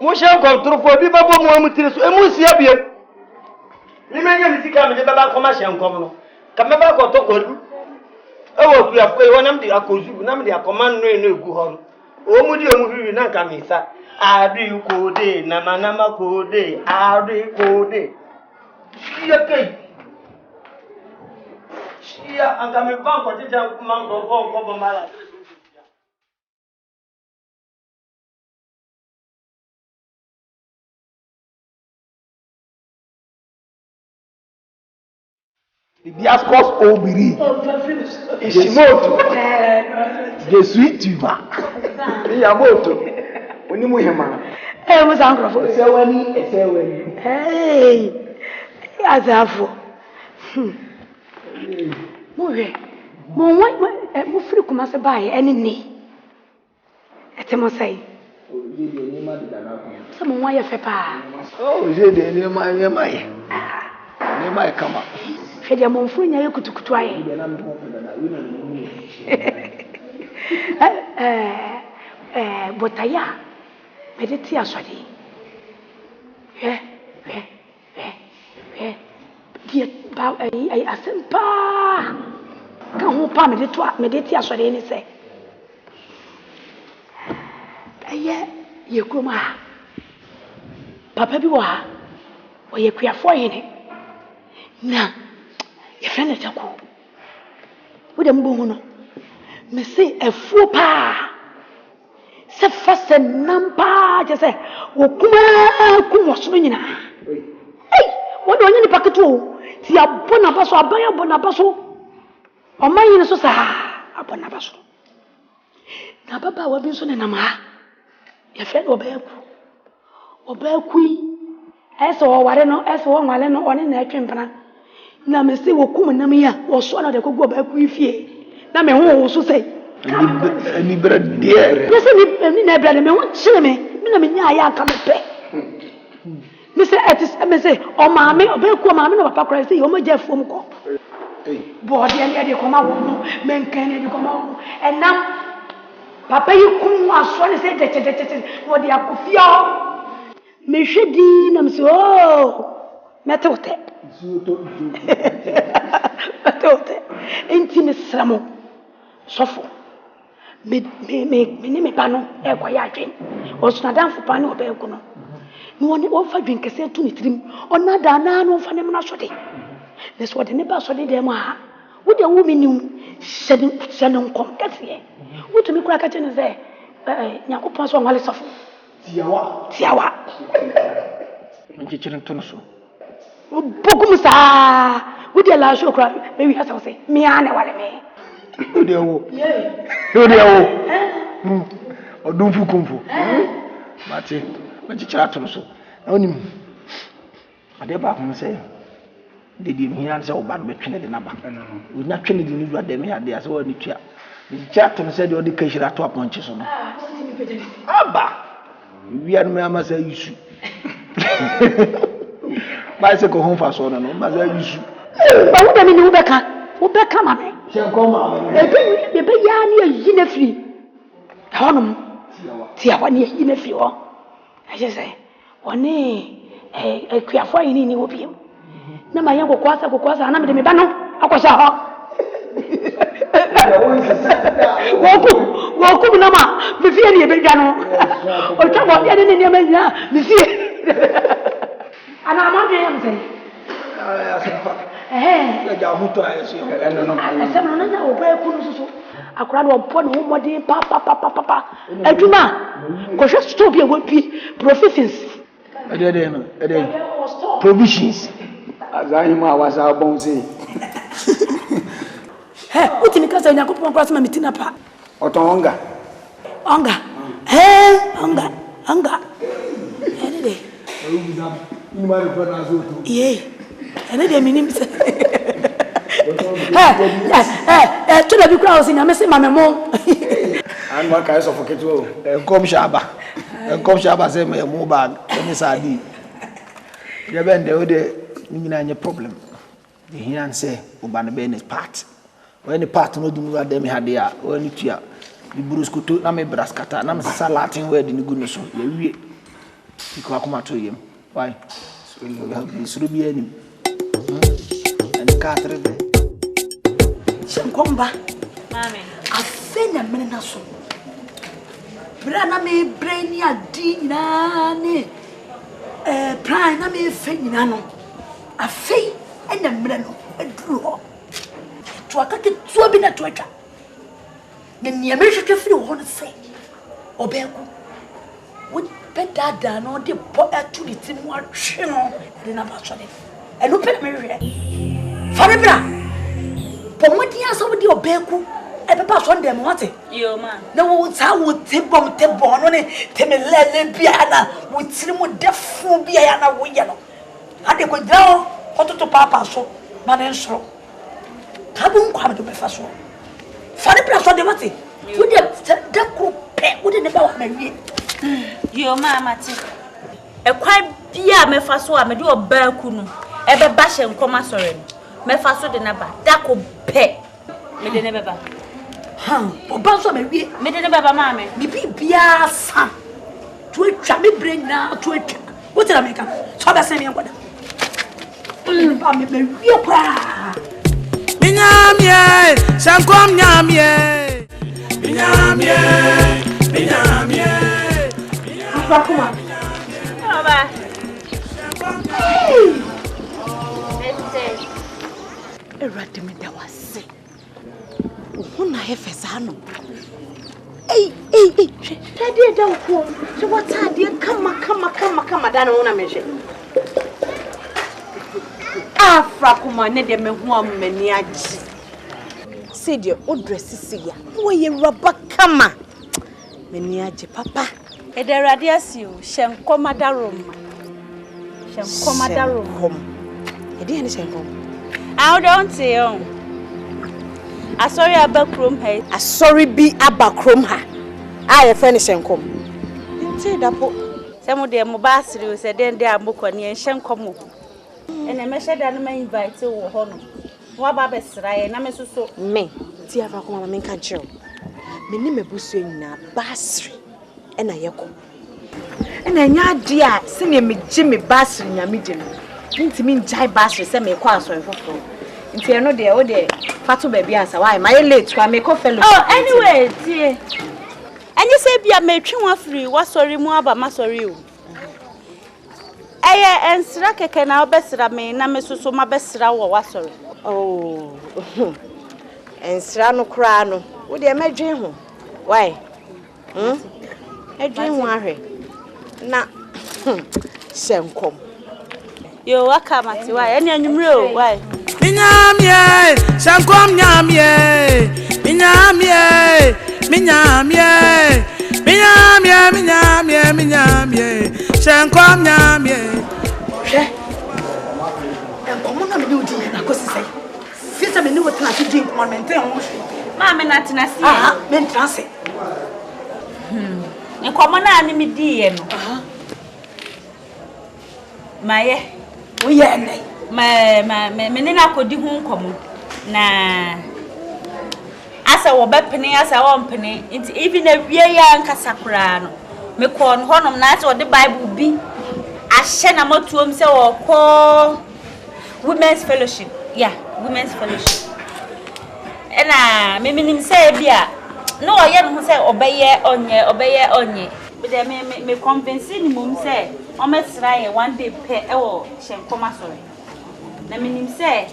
Musha control for people who to Musia. Remember, the camera about commercial come. Come back or talk. Oh, we have one of the Akuzu, Namdi, a command no good. Oh, would you not come in, sir? I do code, Namanama code, I do code. She okay. She, I'm coming back for the jump monk of all my The Diascos Obiri. Ishimoto. Je suis tu vas. Yamoto. Onimuhema. Hey, what's uncle for? Esewani. Hey. Azafo. Mo free kuma se bae ene ni. Etemo sai. So mo wa ye fe pa. Oh, je de ni ma ye mai. Ni mai kama. Fedia mo free nya ye kutukutu aye. Botaya. Mediti aswadi. Dia ba ai asempa. Kan ho pa mediti aswadi ni se. Ye kuma. Papa bi wa. O ye kuafo yene. Na ye friend tako. Wo dem bo hu no. Me say efu pa. Se fase nampa je se wo kuma ku wo so nyina. Hey, wo do nyini paketo. Ti abona baso abaya abona baso. O mayin so sa abona baso. Na baba wa bi so ne nama. Ye friend obayaku yi. Eso wo ware no, eso wo nwale no one na atwempana. Na me se wo kuma nam ya, wo so na de kogu obayaku yi fie. Na me ho wo so sei. Ni brad dear. Yes, ni na brad me won chire me. Me na me nya ya aka me pe. Me say etis me say o maame obayaku maame no papa kra say o ma jafo ko. Bo de ani de ko ma wo no, me nkan ni de ko ma wo. Enam papa yi kum aso ne say de wo de akofia. Me hwedi na me say oh metote. Metote. Enti ne sramo. Sofo. Me ba no e kwa ya adwen. O sunadamfo pa ne obayaku no. no one for drink a set to trim, or not no for them not shorty. That's what the neighbor saw them. Would a woman you send come get here? What to me crack at and say, Yaku pass on while it's off. Tiawa. When you children to so. Bogumsa, would you allow show cry? Maybe has to say, me, I know me. Who they are? Or don't you come for? Mate, when you chat to so. Only I did back and say, did you hear so bad between the number? We not training the new what they had there, so only chat. The chat and said, the education at 2 punches on. Abba, we are mamma say you should. Bicycle home for so no, but you should. But what I mean, Ubeka, mammy. Shall come, the baby, you free. Honum, Tia, in a few. I just say, one a queer fire in any of you. No, my young Quasa, and I'm the Mibano, I was a walk, Nama, the Fieri Begano, or come on, getting in your man, Monsieur. And I'm not there, say. Eh, I said, no, where could you? A crowd of pon whom what did papa. A juma, because just to be a would be proficiency. Provisions. As I was our bones. Hey, what in the case of Yakup cross my meeting up? Otonga. Onga. Hey, Onga. Any day. Yea. Any day, meaning. To the crowds in a messy mamma mom. And one kind of forget come Shaba. And come Shaba say me a mobile. And it's a D. You bend the other problem. The here say, Ubana Ben is part. When the part no do what them had there, when it here. The Bruce could to Name Brascata, Nam Salatin word in the goodness of you. You come to him. Why? This will be any. And the cat. Shankomba, Mammy, I think a minute so. Brana me brainy a dinane. Prime, I may faint nano. A fay and a minute a draw. To a cut it to a bit Twitter. Then the American few want to say, Obeku would better than all the poor to the team one channel than about it. And open America. Farabra. Pomodia somebody obeku e papa so ndem wate yo ma na wo ta wo tebom no ne temelele bia na wo tiri mu defu bia ya na wo ye no ade ko dra ototo papa so ma ne nso ka bu nkwa me do befa so fare bra so de wate wo de da ko pe wo de ne ba wa na wie yo ma mate e kwa bia me fa so a me de obeku no e be ba hye nkoma sore no me fa so de na ba da ko pe me de ne beba oba so me wie me de ne beba ma me bi bia sa to atwa me brain na to atwa what did I make so ba se me ngoda ba me wie kwa Minyamie shankom nyamie Akuma Baba Erade me da wase. Ohuna hefesa no. Ei. Tade da ko. So what tade kama da no na me hwe. Afra kuma ne de me hu amani agi. Say de o dress ya. Wo ye roba kama. Mani agi papa. Ederade asi o hyenkoma darom. Hyenkoma darom. Ede ne hyenkoma. I don't say I sorry about chrome hair. I sorry be about chrome ha. I finish and come. Say that some of them mobile said then they are mokoni and shankomo. And I measured that I invite you honor. What Baba said, and I'm so me. Tia Fakuma make a joke. Me name a busu na basri. And I yako. And I nya dear, singing me Jimmy Basri in your medium. Into me jai basri, send me a quas or for. If you are not there, oh, there, Fatu baby answer why my late to make a fellow. Oh, anyway, dear. And you say, be a matron free, what sorry more about my sorry. ensra keke na obesra me na mesoso mabesra wo wasori. Oh. Ensra no kra no. Wo de madwen ho. Why? Adwen ho ahwe. Na senkom. Yo akamati why? Eni anwumre o why? Minyamie, senkom nyamie. Minyamie, minyamie. Minyamie. Senkom nyamie. Enkomo na me odi na kosisai. Fisa me ni wotena ti din ko maintain ho. Ma me na tena si. Me ntrase. Enkomo na ani me di ye no. Maye. Wo ye nei. Me ni na kodi hu nkomo. Na asa wo bepene asa wo mpene. Nti even awie ya nkasa kura no. Me ko no honom na asa wo de Bible bi. Ahye na matuom se wo ko Women's Fellowship. Yeah, Women's Fellowship. Ena me minim say bia no oye no say obeye onye. But me convince ni mum say o mesra ye one day pe e wo Shenkoma sorry. Na minim say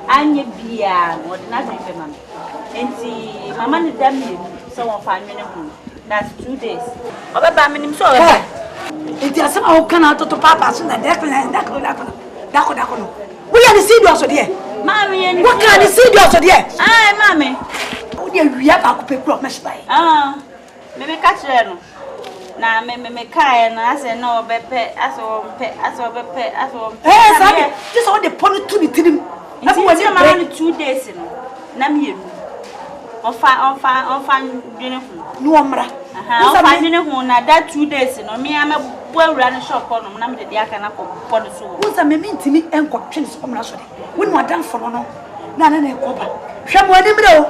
anye bia no de na be mama. Enti mama ni dam ni so won fa nwene hu. That's 2 days. Obeba minim so o. Enti asema o kana to papa so na dako. We are the serious there. Mommy, what can the serious there? Ah, mommy. Oh, dear, we have a couple of mesh by. Me catch them. Na me kai na say no bepe aso bepe. Eh, sorry. This all the pony to the team. Everyone you man 2 days no. Na me you. On fa dwene hu. No amra. On fa dwene hu na that 2 days no me am boawura no shop no na me de aka na ko no so. Wonsa me ntimi enko twe so mra so de. Wonu adan fo no na ekoba. Hwemo ani mre o.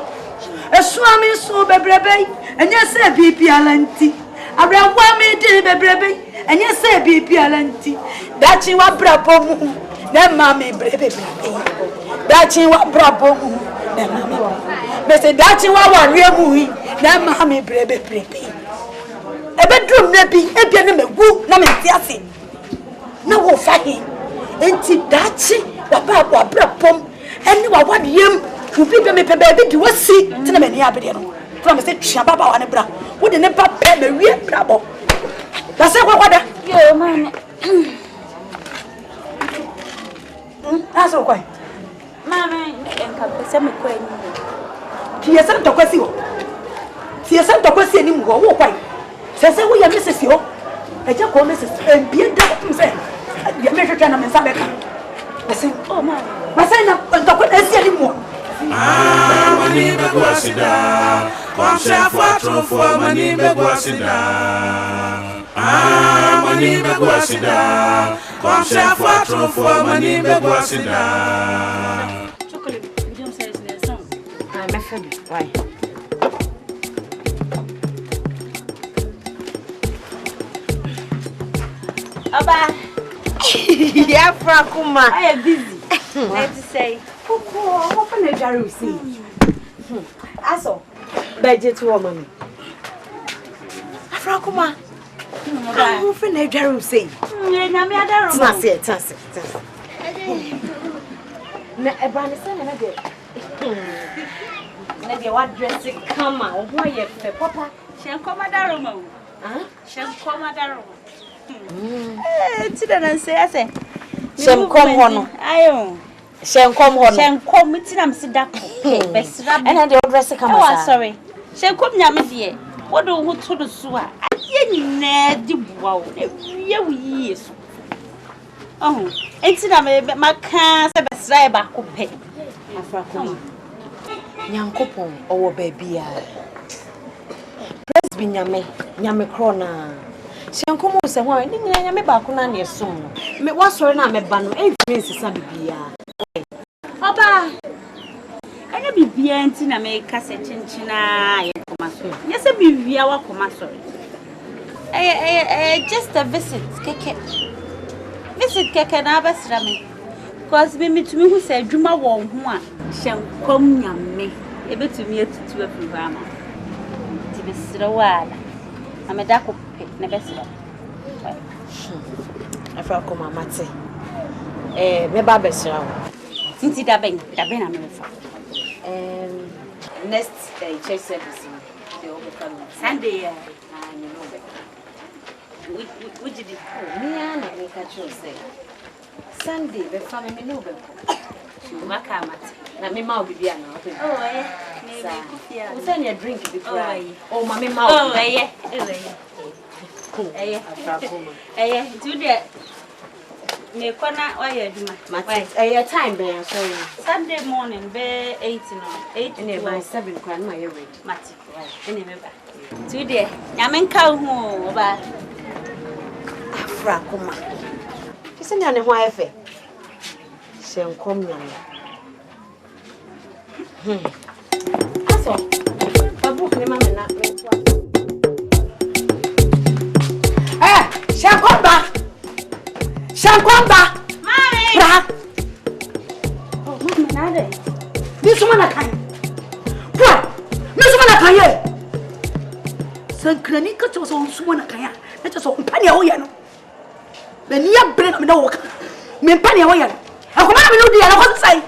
Esu ami so bebrebe. Enye se bibi alanti. Abra wa me de bebrebe. Enye se bibi alanti. Dachi wa brabo mu. Na ma me brebe. Dachi wa brabo mu. Na ma me. Me se dachi wa wanwe mu hi. Na ma me brebe. Ebedrum na bi ebia na megu na mentiase na wo fa he enti dachi wa ba brapom eni wa wadiem ubi be me pe ba bi di wasi ti na mani abede no to me se twa baba wa ne bra wo de ne ba pe na wie brabo ba se kwakwada yo man aso kwai mama enka pese me kwai ni ti yesa ntokwasi wo ti yesa ntokwasi ni mgo wo kwai sese wo ya Mrs. yo eje ko Mrs. Mbie da ko se ya me hwetwa na me nsa beka bese oh ma na ntoko na esi ani mo mani begwasida kwa chef atrofo mani begwasida mani begwasida kwa chef atrofo mani begwasida chocolate medium size na son me fabi why Aba. Yeah, Frakuma. I am busy. Let's say. What can I do? See. Aso. Budget woman. Frakuma. What can I do? See. Na me ada room. Tase. Na ebani se na de. Na de what dress come o ho ye fe papa. Shenkoma da room o. Shenkoma da room. Ti da na say ase. Shenkom ho no. Ayo. Shenkom ho no. Shenkom ti na me se da ko. Besra. And the dress come on. Sorry. Shenkom nya me de. What do hu to do so a. Ye nyina di bua o. Ye wi yesu. Oh, enti na me maka se besra e ba ko pe. Afrakoma. Nyankopon owo ba bia. Praise be nyame krona. Shenkomo se ho ni nyina nyame ba ko na ne som no. Me wasore na me ba no enti me nsisa bibia. Oba. Anya bibia enti na me ka se chinchina ye koma so. Nya se bibia wa koma so. Just a visit keke. Visit keke na abasra me. Cause me mitumi hu se adwuma wo ho a Shenkom nyame. Ebetumi etutu afiri ama. Ti besra wala. Ameda ko pe na besra. Afra koma mate. Me ba besra wo. Sinti da ben na me fa. Next church service. The overcome Sunday ya. We did it. Me and I catch you say. Sunday be family no be ko. Maka mate. Na me ma obi bia na. Oh eh. We send you a drink before. Oh ma me ma. Oh eh. Today me kona why aduma. Mate. Time be sorry. Sunday morning be 8 no. 8 and by 7 kwan ma you ready. Mate. Ene me ba. Today nyame nka hu ba. Afra koma. Fisi na ne ho ayefe. Shenkom nyame. Aso. Babu ne mama na me kwa. Shankwamba. Mami. Bra. Oh, mama nade. This one I can. What? This one I can ye. Sankrani ka cho so sumo na kan ya. Na cho so mpani ho ye no. Na ni ya bre na me na wo ka. Me mpani ho ye no. Akoma me no di ya na ko sai.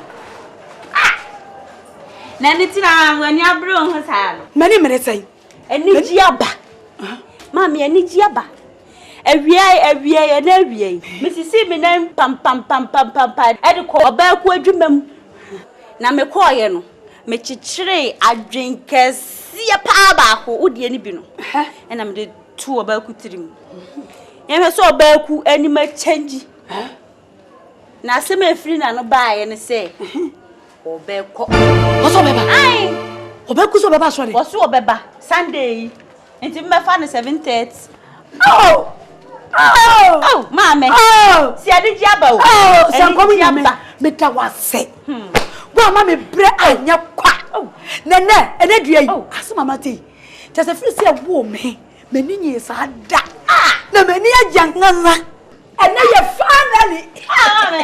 Na ni ti na wani abro ho sa no. Mani me sai. Eni ji aba. Mami eni ji aba. Ewie na ewie. Misisi me na pam. E de ko oba ku adwumam. Na me ko ye no. Me chichire adwenkesi pa ba ko odi eni bi no. E na me de tu oba ku tirim. Ye me so oba ku ani ma change. Na se me free na no ba ye ne se. Oba ko. Oso beba. Ai. Oba ku so beba so de. Oso beba Sunday. Enti me fa ne 7:30. Oh, mama. Oh, si adi jaba o. Oh, sankomi nyame. Meta wase. Wa ma me bre anya kwa. Nene, ene dua yi. Ase mama ti. Tese free se wo me. Mani nyi sa da. Na mani ajangaza. Ene ye finally. Mama.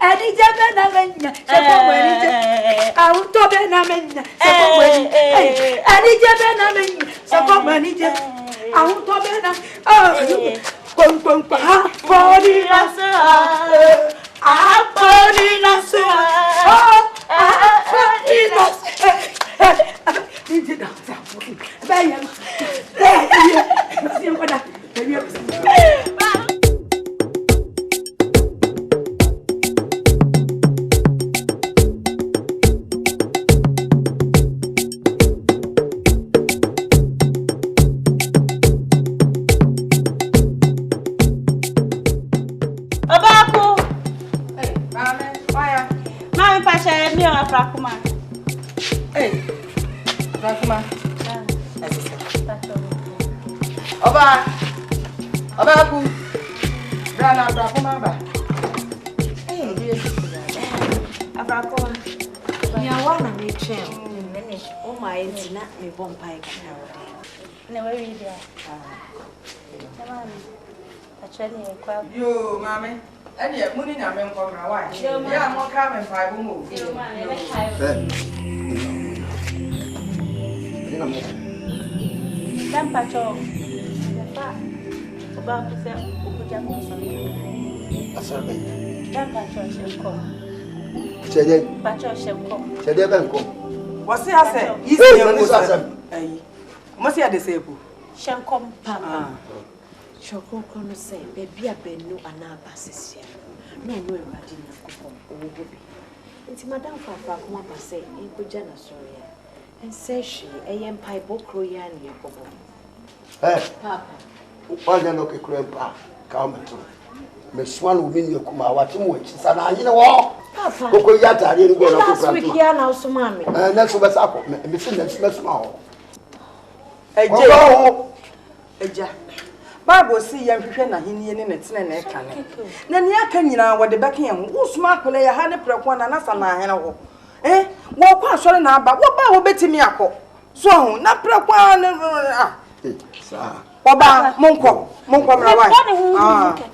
Adi jaba na menya. Se ko wani je. Awu to be na menya. Se ko wani. Adi jaba na menya. Se ko wani je. Awu to be na. Pong pa. Body lasa. Body lasa. Body lasa. Ini dah tak. Bayang. Siapa dah? Prakuma. Hey, Prakuma. Oba aku. Brana Prakuma ba. Hey, Prakuma. Ya wana me chen. O ma enti na me bompai kana wode. Na we wi dia. Tamam. Achani kwa. Yo, mame. Eni muni na me nko na wa. Ya mo ka me fa bu mo. Yo ma le kai. Dan pacho. Pa. Oba ku se okuja mo so. Asabe. Dan pacho shenko. Chede. Pacho shenko. Chede benko. Wasi ase. Isi yengo sa. Ayi. Mo se ade sepu. Shenko papa. Choko kono se bebi abenu ana abasesia. No no eradi na kokon owo bi. Nti madam fafa kuma ba se e boja na sori ya. Ense shi eye mpai bokro ya na e bobo. Papa. Wanya no ke krempa ka o meto. Me swan wo mini akuma wate mo achi sana anyine wo. Papa. Koko ya tare ni go na ko Last week ya na osoma me. Na so besa ko me fi na so ma ho. Eja. Bible see yan hwehwe na henie ne netene na eka ne. Na ne aka nyina wo de beka yan wo suma akole ya ha ne preko na nasa na ahene ho. Wo kwa asore na aba wo ba wo betimi akọ. So ho na preko na Sa. Oba monko mra wa.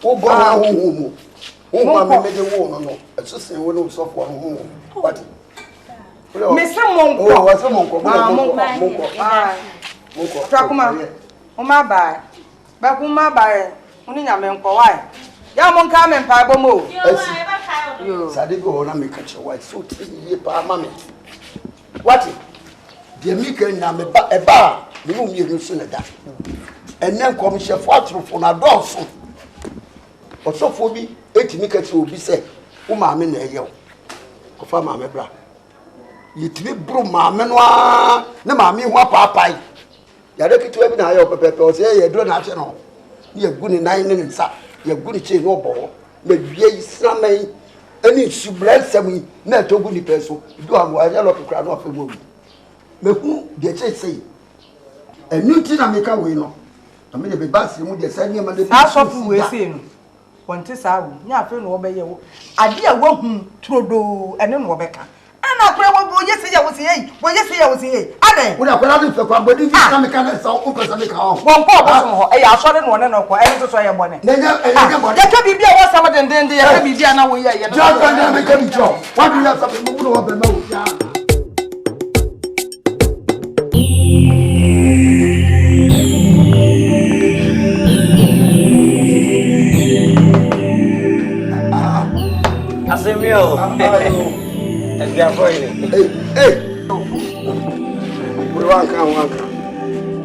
Wo go na hu mu. Wo ma me de wo no no. Esese wo no so fo no hu. What? Me se monko. Oh, wa se monko. Monko. Monko. Prakuma. O ma ba. Bakuma by Uniam Kawai. Yamon come and Pabomo. Sadigo, I make a white suit. Mammy. What? The American name a bar, the room you sooner that. And then come chef water for a dog. Or so for me, 80 makers will be said, Uma men a yell. Confirm my bra. You to be broom, my manoir, no mammy, what papa. You're looking to every eye of a pepper, or say you don't have to know. You're good in 9 minutes, you're good to change no ball. Maybe ye slamming any sublime semi, not to good person. Do I want a lot of crowd off a movie. Me who the church say a new thing I make a way no. I mean, the bass, you would just send him and the house of we saying. One tis out, nothing obey you. I dear one to do and then Rebecca. And I pray what yesterday I was here. Well, yesterday I was here. I would have put for somebody if I can so open some account. One poor, I shot in one and no, I have to try a bonnet. There can be some and then there can be Diana. We are just going to make a job. What do you have something to do over the mouth? Hey, we want come.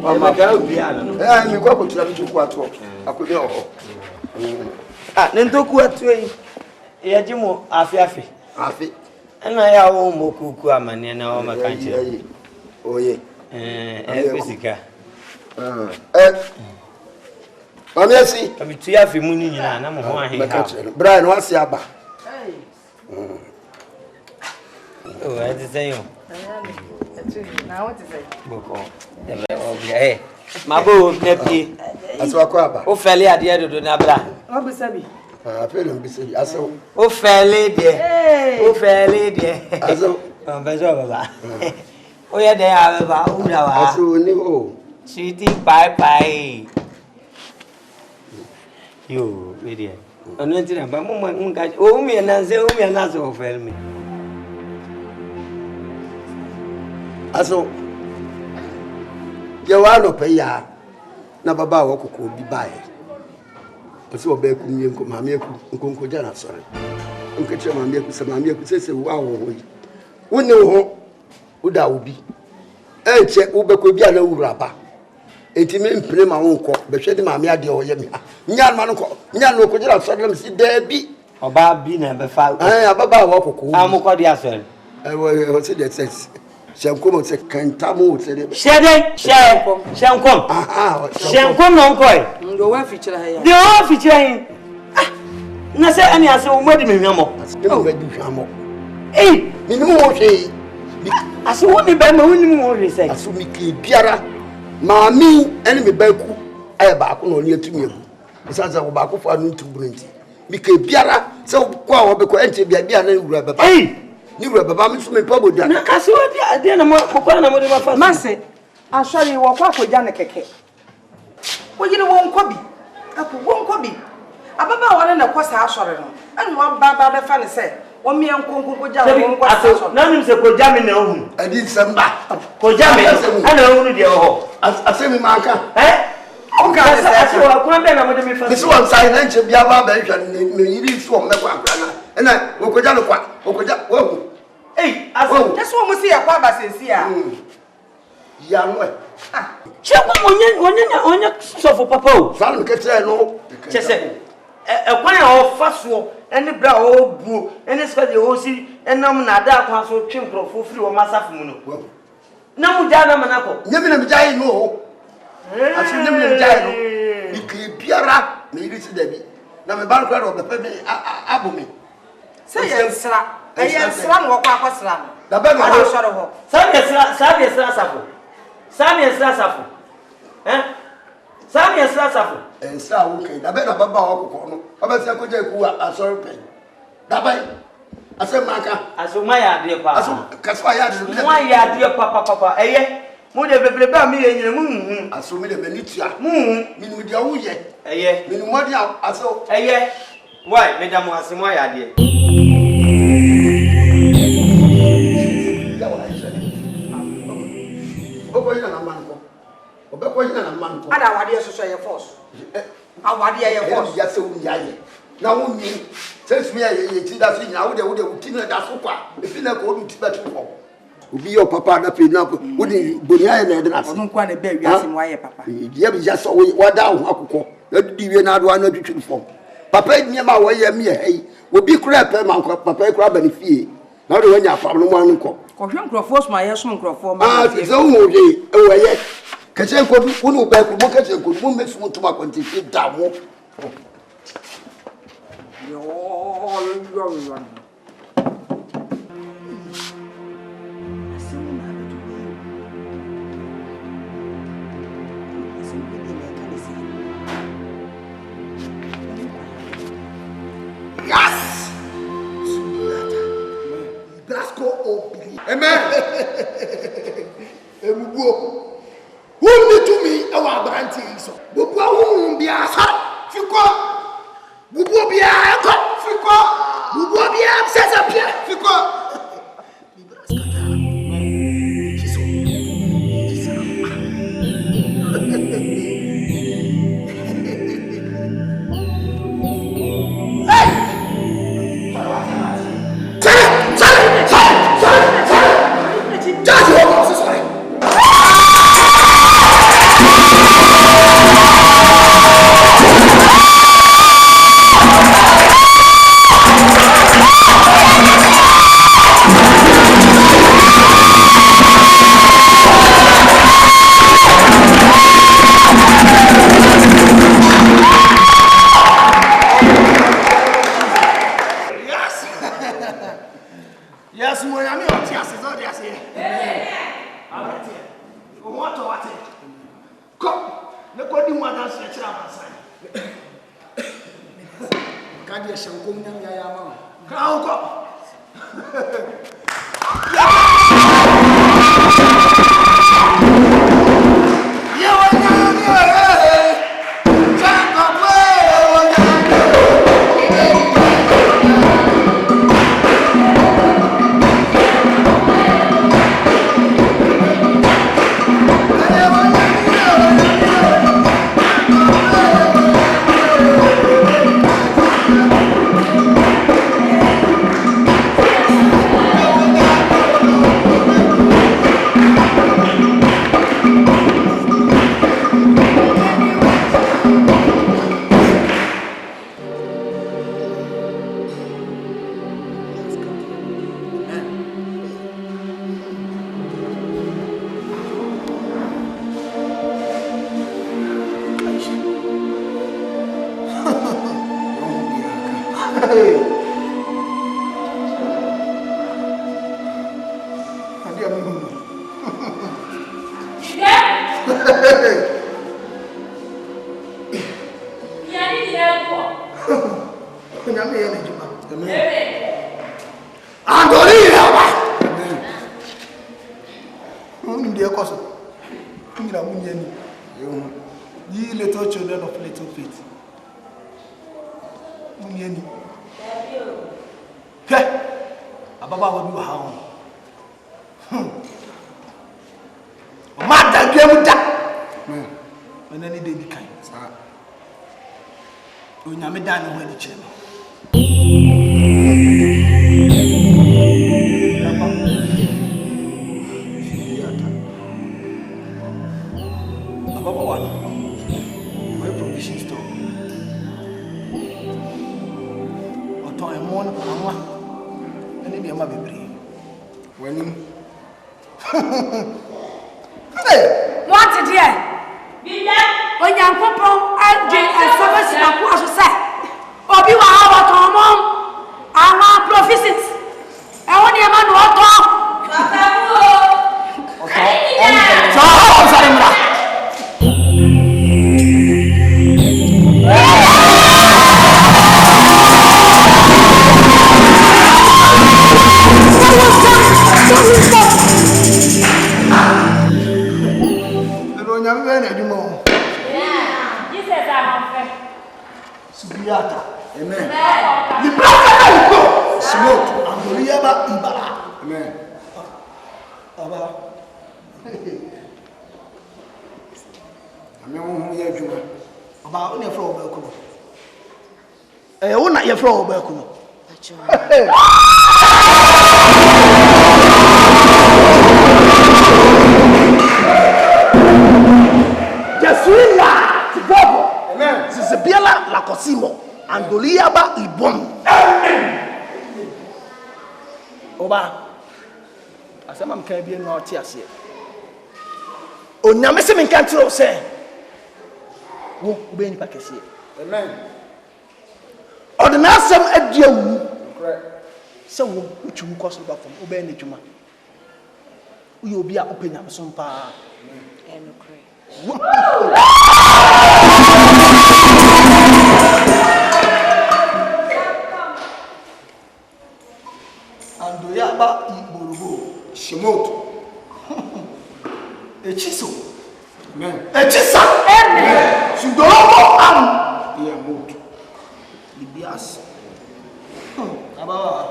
Mama, I am going to let you go at work. I could know. Nentoku atue yajimo afiafi. Afi. Ana ya wo mokuku amane na wo makanche. Oye. Kusika. Mama asi. Abitu ya fi mu ni nyina na mo ho ahe ha. Brian wasi aba. Oh, I just say you. Now what is it? Boko. Hey. Mabo nepi. Aswa kwa aba. O fele ade dodo na bra. O bisabi. Fele bisabi. Aso. O fele de. O fele de. Aso. Bezo baba. O ye de ya baba, o ura wa. Aso ni o. Sweetie bye bye. Yo, we there. Ono ntina ba mo nka o mi na nze o fele mi. Aso je wa no pe ya na baba wo kokko bi bae osi oba ku mie nko maame ku nkonko ja na sore nko che maame ku se maame ku sese wa wo ho yi woni ho uda obi enche ubekọ bi ana wura ba etime mpire ma wo nko be hwede maame ade o ye mi nya ma no ko nya no ko jira sore na si da bi oba bi na be fa ababa wo kokko amukọ di asore o se de sense Shankom se kantamo se de. Shankom. Shankom no nkoi. Ndo wa fichira ha ya. De wa fichira hin. Na se ani ase o madi me hwamo. O madi hwamo. Ni mu wo hwe. Ase wo ni ba ma wo ni mu wo hwe se. Aso mi ke biara. Maami ene me ba ku aye ba ko no ni atumi agu. Bisanza wo ba ko fa no ntubrenti. Mi ke biara se ko a wo be ko ente bia bia na wura baba. Ni wura baba mi so me pa boda. Na ka se wo dia na mo ko na mo de ma fa. Mase, asori wo kwa ko ja ne keke. Wo yire wo nko bi. Apo wo nko bi. Ababa wale na kwasa asori no. Anu wa baba be fa ne se. Wo mi enkonko ja wo nko asori. Na nim se ko ja mi na ohun. Adi nsamba. Ko ja mi. Ana ohun de ho. Asemi maka. Oka se ase wa kwa be na mo de mi fa. Biso wan sai na nche bia ba ba hwa me yiri so me kwa akra na. Ena wo ko ja no kwa. Wo ko ja wo. Aso, just one must see a kwaba sensia. Ya no. Chekwa onye so for papa o. Fa no ketre no. Chese. Ekwan ya o faso, ene bra o buo, ene sika de o si, enam na da kwa so twemkrofo firi o masafu mu no. Na mu ja na manako. Nyemi na mjai no. Aso nyemi na mjai no. Iki biara me yiri si da bi. Na me ban kwa ro be pe me abomi. Say yensra. Yensra no kwa akwasra no. Da be no soro ho. Sabe yensra safo. Sabe yensra safo. Sabe yensra safo. Ensa wo kai da be na baba okoko no. Obese ko je ku asori pe. Da be asem maka. Asoma ya de pa. Aso kaswa ya de. Mo ya de papa. Eye. Mo de bebrebe am ye nyina mu. Aso me de manitua. Mu. Minu de wo ye. Eye. Minu mo de aso. Eye. Why? Me da mo asemo ya de. obekwa hina na man ko ada wade so ye force awade ye force ya se wu ya ye na wo nyi sense me ye ti da fi na wo de ti na da so kwa e fi na ko du ti ba tu ko obi yo papa da pe na wo di boni aye na de na onu kwa na be wiase mo aye papa ye bi ja so wo da ho akukọ di wie na do anu atwitwi fom papa ni ma wo ye me hei obi kura pe ma papa kura ba ni fie na wo nya fam no mo anu ko ko hwe nkrofo so ma ye so nkrofo ma so wo ye e wo ye kache ko wo no ba ko mo kache ko mo me so to ma konti fi da mo yo yes Brasco obili amen emugo who need to me our branch so bubu ahun bia sa fiko bubu bia ko fiko bubu bia sesa pia fiko Ye little children of little faith. Munyeni. Hey, Ababa will do how. Mad game da. And any day be kind. When you am done when the channel. ame ho ye adwuma oba o ne fro oba ku no wo na ye fro oba ku no Jesuila tibobo amen Zizibiela la Cosimo Andoliaba Ibon Oba asema mka bia no oti ase onyame se menka ntiro se wo be ni pakese amen ordinasem adiawu se wo uchu ko so ba fom wo be ni djuma uyo obi a openya so mpa Andoyaba Igborugo Shimoto Echiso amen Echisa amen Sudorobo am Yamoto Libias aba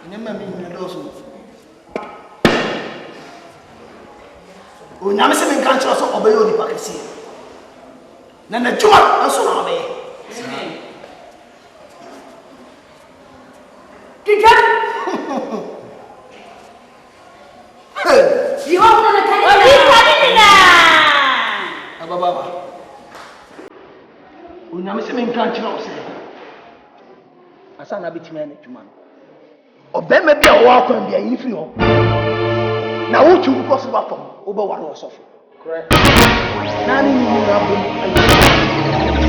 inema mi ndoso o nyame se men kan chiro so obeyo ni pakesi na na juma aso na obe amen Tija You want to take Baba. Unyame se men kan chiro se. Asa na bitima na dwuma no. Obema bia wo akwan bia yin firi ho. Na wo twu ko so ba fam, wo be ware osofo. Correct. Na ni ni na bo.